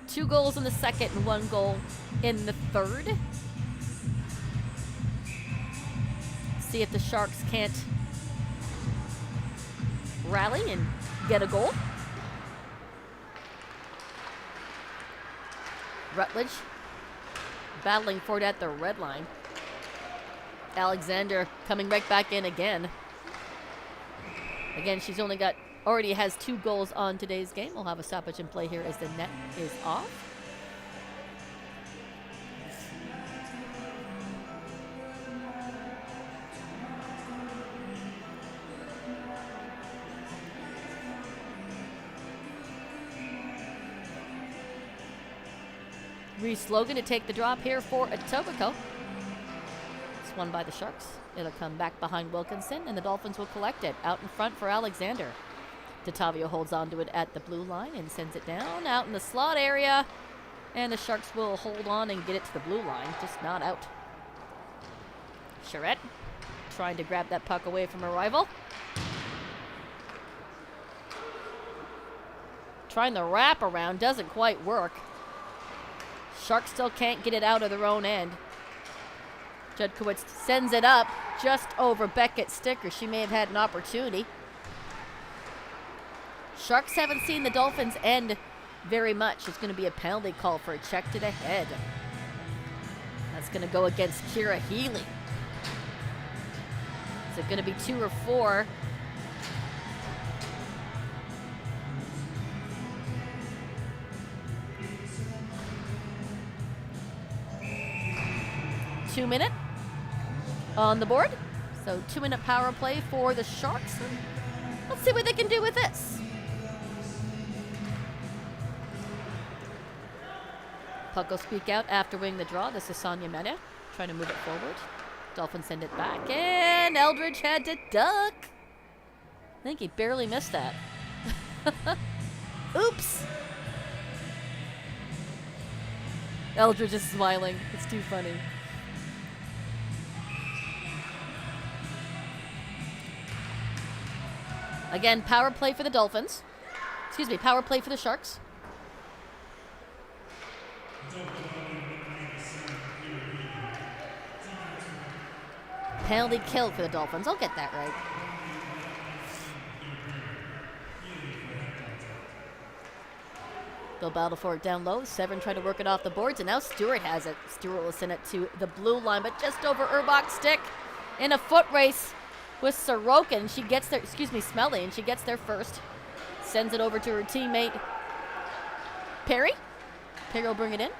2 goals in the second and 1 goal in the third. See if the Sharks can't rally and get a goal. Rutledge battling for it at the red line. Alexander coming right back in again. Again, she's already has 2 goals on today's game. We'll have a stoppage in play here as the net is off. Reese Logan to take the drop here for Etobicoke. It's won by the Sharks. It'll come back behind Wilkinson, and the Dolphins will collect it. Out in front for Alexander. Tatavio holds on to it at the blue line and sends it down out in the slot area. And the Sharks will hold on and get it to the blue line, just not out. Charette trying to grab that puck away from her rival. Trying the wrap around, doesn't quite work. Sharks still can't get it out of their own end. Judkowitz sends it up just over Beckett's sticker. She may have had an opportunity. Sharks haven't seen the Dolphins end very much. It's going to be a penalty call for a check to the head. That's going to go against Kira Healy. Is it going to be 2 or 4? Two-minute on the board. So 2-minute power play for the Sharks. Let's see what they can do with this. Puck will speak out after winning the draw. This is Sonia Mena trying to move it forward. Dolphins send it back, and Eldridge had to duck. I think he barely missed that. Oops. Eldridge is smiling. It's too funny. Again, power play for the Dolphins. Excuse me, power play for the Sharks. Penalty kill for the Dolphins. I'll get that right. They'll battle for it down low. Severn tried to work it off the boards, and now Stewart has it. Stewart will send it to the blue line, but just over Urbach's stick in a foot race with Sorokin. She gets there, Smelly, and she gets there first. Sends it over to her teammate, Perry. Perry will bring it in.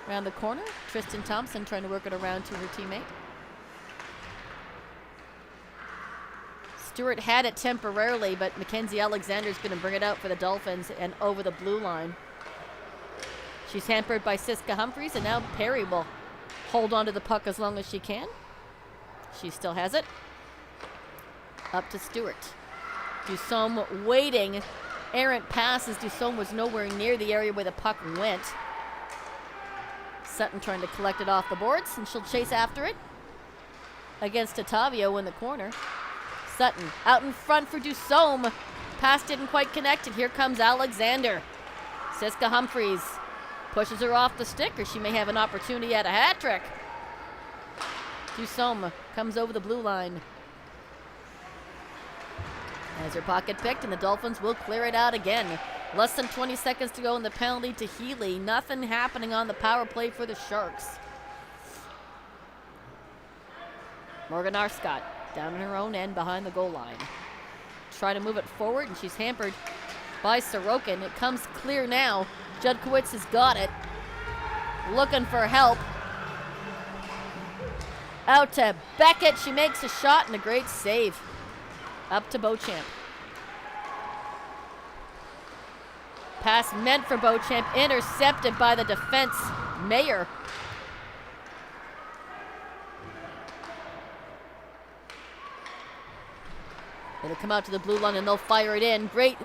Around the corner, Tristan Thompson trying to work it around to her teammate. Stewart had it temporarily, but Mackenzie Alexander's going to bring it out for the Dolphins and over the blue line. She's hampered by Siska Humphreys, and now Perry will hold on to the puck as long as she can. She still has it. Up to Stewart. Dusome waiting. Errant pass as Dusome was nowhere near the area where the puck went. Sutton trying to collect it off the boards, and she'll chase after it against Ottavio in the corner. Sutton out in front for Dusome. Pass didn't quite connect, and here comes Alexander. Siska Humphreys pushes her off the stick, or she may have an opportunity at a hat trick. Dusome comes over the blue line. Has her pocket picked, and the Dolphins will clear it out again. Less than 20 seconds to go in the penalty to Healy. Nothing happening on the power play for the Sharks. Morgan Arscott down in her own end behind the goal line. Try to move it forward, and she's hampered by Sorokin. It comes clear now. Judkowitz has got it. Looking for help. Out to Beckett. She makes a shot and a great save. Up to Beauchamp. Pass meant for Beauchamp, intercepted by the defense. Mayer. It'll come out to the blue line and they'll fire it in. Great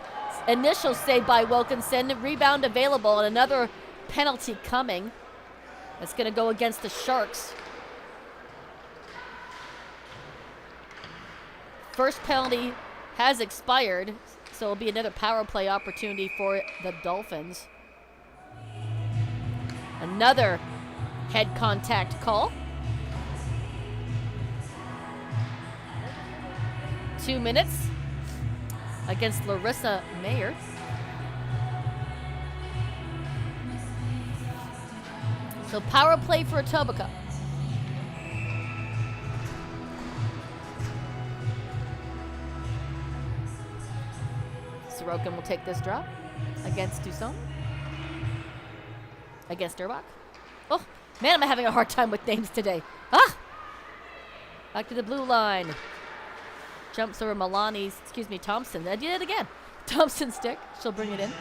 initial save by Wilkinson. Rebound available and another penalty coming. That's going to go against the Sharks. First penalty has expired, so it'll be another power play opportunity for the Dolphins. Another head contact call. 2 minutes against Larissa Mayer. So power play for Etobicoke. Sorokin will take this draw against Dusome. Against Urbach. Oh, man, am I having a hard time with names today. Ah! Back to the blue line. Jumps over Thompson. I did it again. Thompson's stick. She'll bring it in.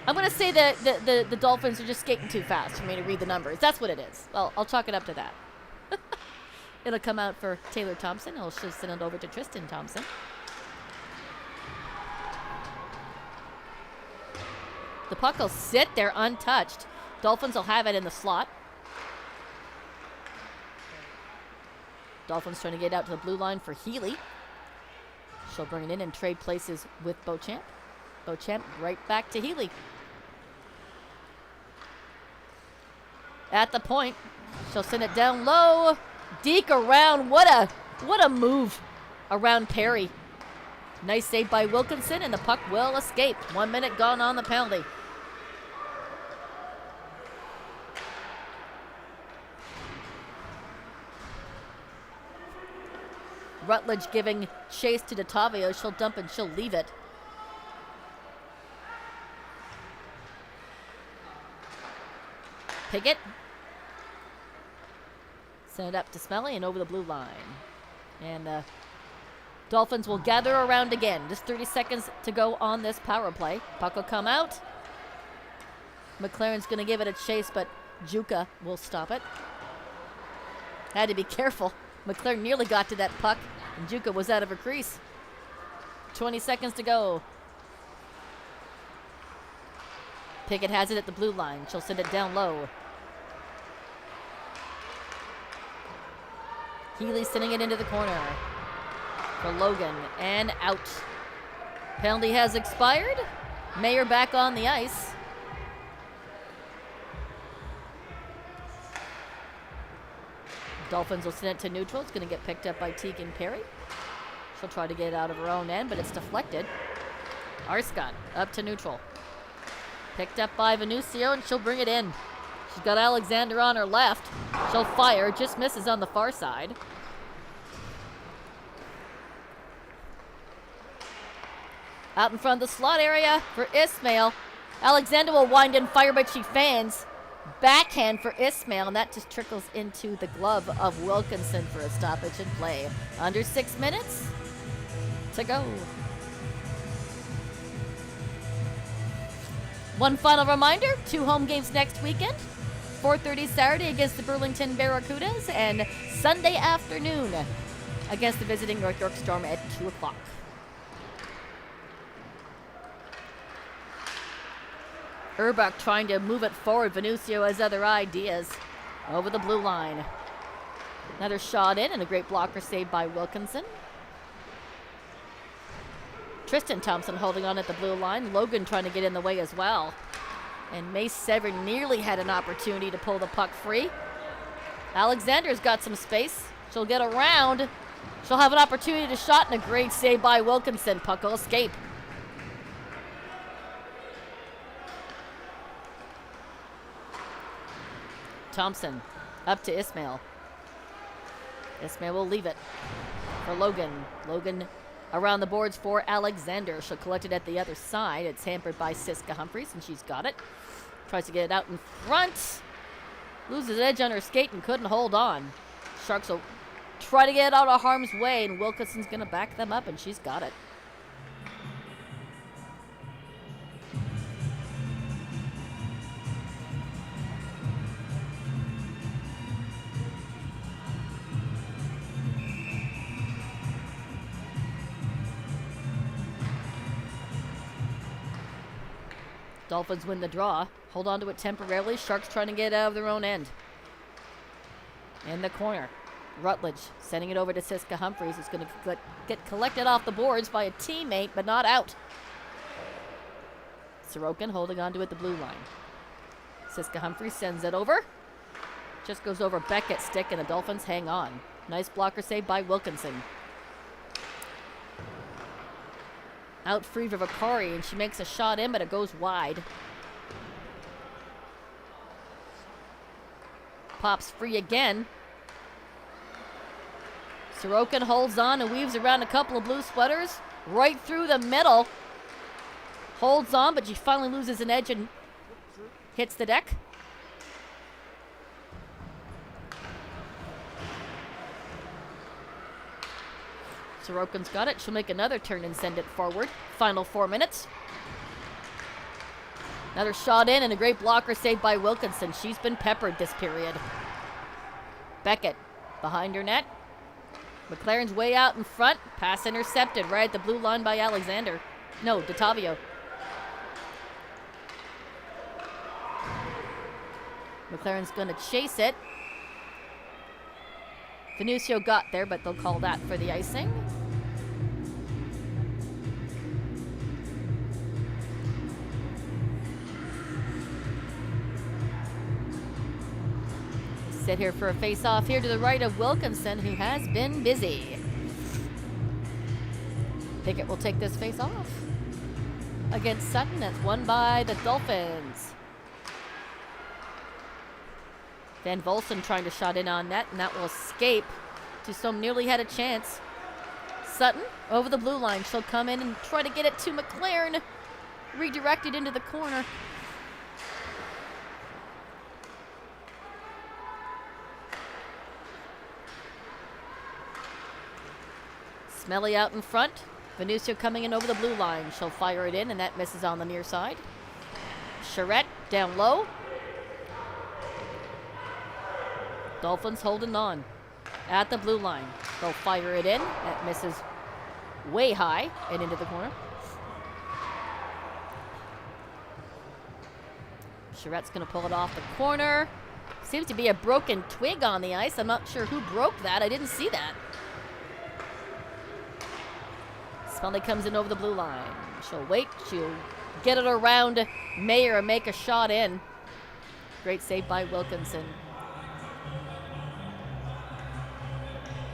I'm going to say that the Dolphins are just skating too fast for me to read the numbers. That's what it is. I'll chalk it up to that. It'll come out for Taylor Thompson. I'll just send it over to Tristan Thompson. The puck will sit there untouched. Dolphins will have it in the slot. Dolphins trying to get out to the blue line for Healy. She'll bring it in and trade places with Beauchamp. Beauchamp right back to Healy. At the point, she'll send it down low. Deke around. What a move around Perry. Nice save by Wilkinson, and the puck will escape. 1 minute gone on the penalty. Rutledge giving chase to Ottavio. She'll dump and she'll leave it. Pickett. Send it up to Smelly and over the blue line. And Dolphins will gather around again. Just 30 seconds to go on this power play. Puck will come out. McLaren's going to give it a chase, but Juka will stop it. Had to be careful. McLaren nearly got to that puck, and Juka was out of her crease. 20 seconds to go. Pickett has it at the blue line. She'll send it down low. Healy sending it into the corner for Logan, and out. Penalty has expired. Mayer back on the ice. Dolphins will send it to neutral. It's going to get picked up by Tegan Perry. She'll try to get it out of her own end, but it's deflected. Arscott up to neutral. Picked up by Venucio, and she'll bring it in. She's got Alexander on her left. She'll fire. Just misses on the far side. Out in front of the slot area for Ismail. Alexander will wind and fire, but she fans. Backhand for Ismail, and that just trickles into the glove of Wilkinson for a stoppage in play. Under 6 minutes to go. One final reminder, 2 home games next weekend. 4:30 Saturday against the Burlington Barracudas, and Sunday afternoon against the visiting North York Storm at 2 o'clock. Urbach trying to move it forward. Venucio has other ideas. Over the blue line. Another shot in, and a great blocker saved by Wilkinson. Tristan Thompson holding on at the blue line. Logan trying to get in the way as well. And Mace Severn nearly had an opportunity to pull the puck free. Alexander's got some space. She'll get around. She'll have an opportunity to shot, and a great save by Wilkinson. Puck will escape. Thompson up to Ismail. Ismail will leave it for Logan. Logan around the boards for Alexander. She'll collect it at the other side. It's hampered by Siska Humphreys, and she's got it. Tries to get it out in front. Loses edge on her skate and couldn't hold on. Sharks will try to get it out of harm's way, and Wilkinson's going to back them up, and she's got it. Dolphins win the draw. Hold on to it temporarily. Sharks trying to get it out of their own end. In the corner. Rutledge sending it over to Siska Humphreys. It's going to get collected off the boards by a teammate, but not out. Sorokin holding on to it, the blue line. Siska Humphreys sends it over. Just goes over Beckett's stick, and the Dolphins hang on. Nice blocker save by Wilkinson. Out free for Vakari, and she makes a shot in, but it goes wide. Pops free again. Sorokin holds on and weaves around a couple of blue sweaters. Right through the middle. Holds on, but she finally loses an edge and hits the deck. Sorokin's got it. She'll make another turn and send it forward. Final 4 minutes. Another shot in, and a great blocker saved by Wilkinson. She's been peppered this period. Beckett behind her net. McLaren's way out in front. Pass intercepted right at the blue line by Alexander. No, DeTavio. McLaren's going to chase it. Venucio got there, but they'll call that for the icing. Sit here for a face-off here to the right of Wilkinson, who has been busy. Pickett will take this face-off against Sutton. That's won by the Dolphins. Van Volsen trying to shot in on net, and that will escape. Tusome nearly had a chance. Sutton over the blue line. She'll come in and try to get it to McLaren. Redirected into the corner. Smelly out in front. Venucio coming in over the blue line. She'll fire it in, and that misses on the near side. Charette down low. Dolphins holding on at the blue line. They'll fire it in. That misses way high and into the corner. Charette's going to pull it off the corner. Seems to be a broken twig on the ice. I'm not sure who broke that. I didn't see that. Smelly comes in over the blue line. She'll wait. She'll get it around Mayer and make a shot in. Great save by Wilkinson.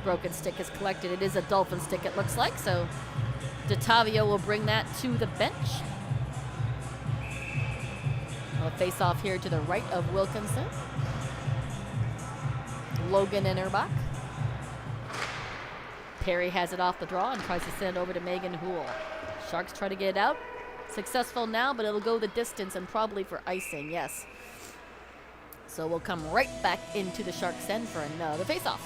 Broken stick is collected. It is a Dolphin stick, it looks like. So DeTavio will bring that to the bench. A face off here to the right of Wilkinson. Logan and Erbach. Perry has it off the draw and tries to send it over to Megan Houle. Sharks try to get it out. Successful now, but it'll go the distance and probably for icing, yes. So we'll come right back into the Sharks' end for another face-off.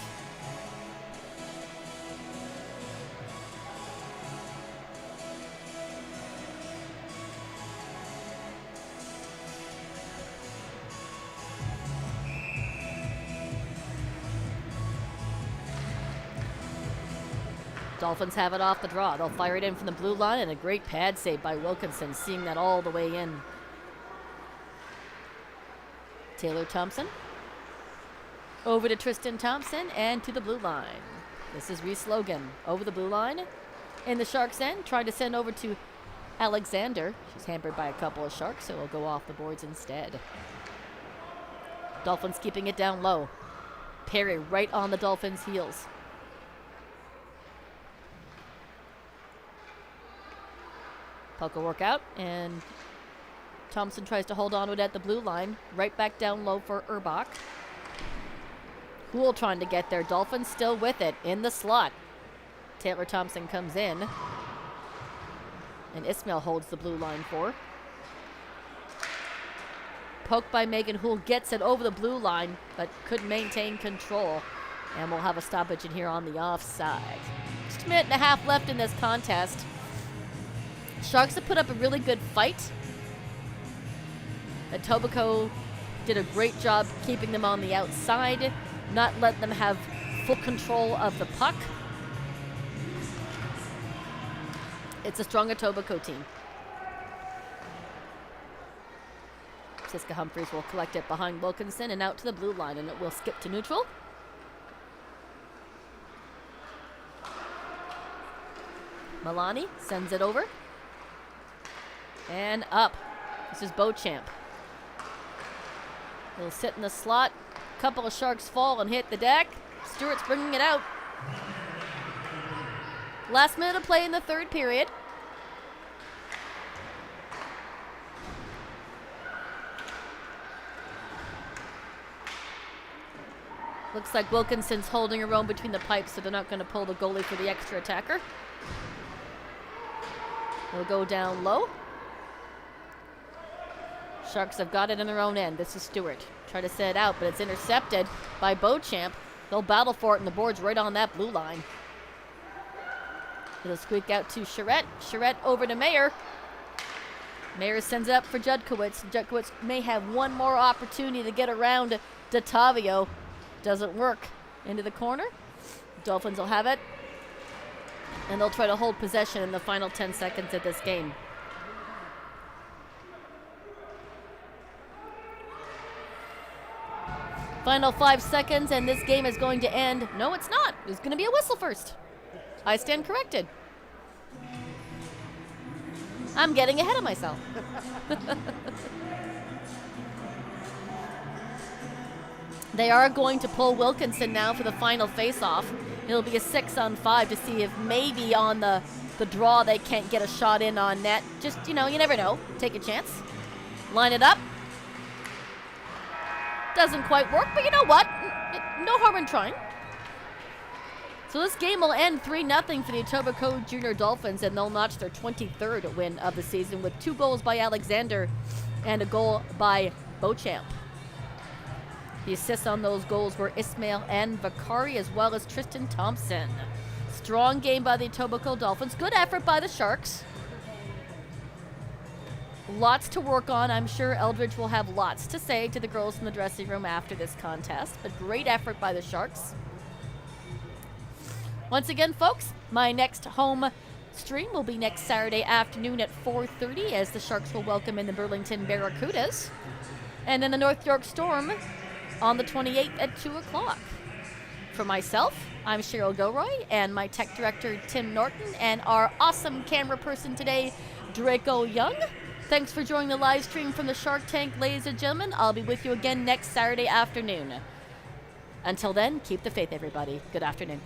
Dolphins have it off the draw. They'll fire it in from the blue line, and a great pad save by Wilkinson, seeing that all the way in. Taylor Thompson. Over to Tristan Thompson and to the blue line. This is Reese Logan over the blue line. In the Sharks' end, trying to send over to Alexander. She's hampered by a couple of Sharks, so it'll go off the boards instead. Dolphins keeping it down low. Perry right on the Dolphins' heels. Puck will work out, and Thompson tries to hold on to it at the blue line. Right back down low for Erbach. Houle trying to get there. Dolphins still with it in the slot. Taylor Thompson comes in. And Ismail holds the blue line for. Poked by Megan Houle, gets it over the blue line, but couldn't maintain control. And we'll have a stoppage in here on the offside. Just a minute and a half left in this contest. Sharks have put up a really good fight. Etobicoke did a great job keeping them on the outside, not letting them have full control of the puck. It's a strong Etobicoke team. Siska Humphreys will collect it behind Wilkinson and out to the blue line, and it will skip to neutral. Milani sends it over. And up. This is Beauchamp. He'll sit in the slot. A couple of Sharks fall and hit the deck. Stewart's bringing it out. Last minute of play in the third period. Looks like Wilkinson's holding her own between the pipes, so they're not going to pull the goalie for the extra attacker. They'll go down low. Sharks have got it in their own end. This is Stewart. Try to set it out, but it's intercepted by Beauchamp. They'll battle for it, and the board's right on that blue line. It'll squeak out to Charette. Charette over to Mayer. Mayer sends it up for Judkowitz. Judkowitz may have one more opportunity to get around DeTavio. Doesn't work. Into the corner. Dolphins will have it. And they'll try to hold possession in the final 10 seconds of this game. Final 5 seconds, and this game is going to end. No, it's not. There's going to be a whistle first. I stand corrected. I'm getting ahead of myself. They are going to pull Wilkinson now for the final face-off. It'll be a 6-on-5 to see if maybe on the draw they can't get a shot in on net. Just, you never know. Take a chance. Line it up. Doesn't quite work, but you know what? No harm in trying. So this game will end 3-0 for the Etobicoke Junior Dolphins, and they'll notch their 23rd win of the season with 2 goals by Alexander and a goal by Beauchamp. The assists on those goals were Ismail and Vakari, as well as Tristan Thompson. Strong game by the Etobicoke Dolphins. Good effort by the Sharks. Lots to work on. I'm sure Eldridge will have lots to say to the girls in the dressing room after this contest, but great effort by the Sharks. Once again, folks, my next home stream will be next Saturday afternoon at 4:30 as the Sharks will welcome in the Burlington Barracudas. And then the North York Storm on the 28th at 2 o'clock. For myself, I'm Cheryl Gilroy, and my tech director, Tim Norton, and our awesome camera person today, Draco Young. Thanks for joining the live stream from the Shark Tank, ladies and gentlemen. I'll be with you again next Saturday afternoon. Until then, keep the faith, everybody. Good afternoon.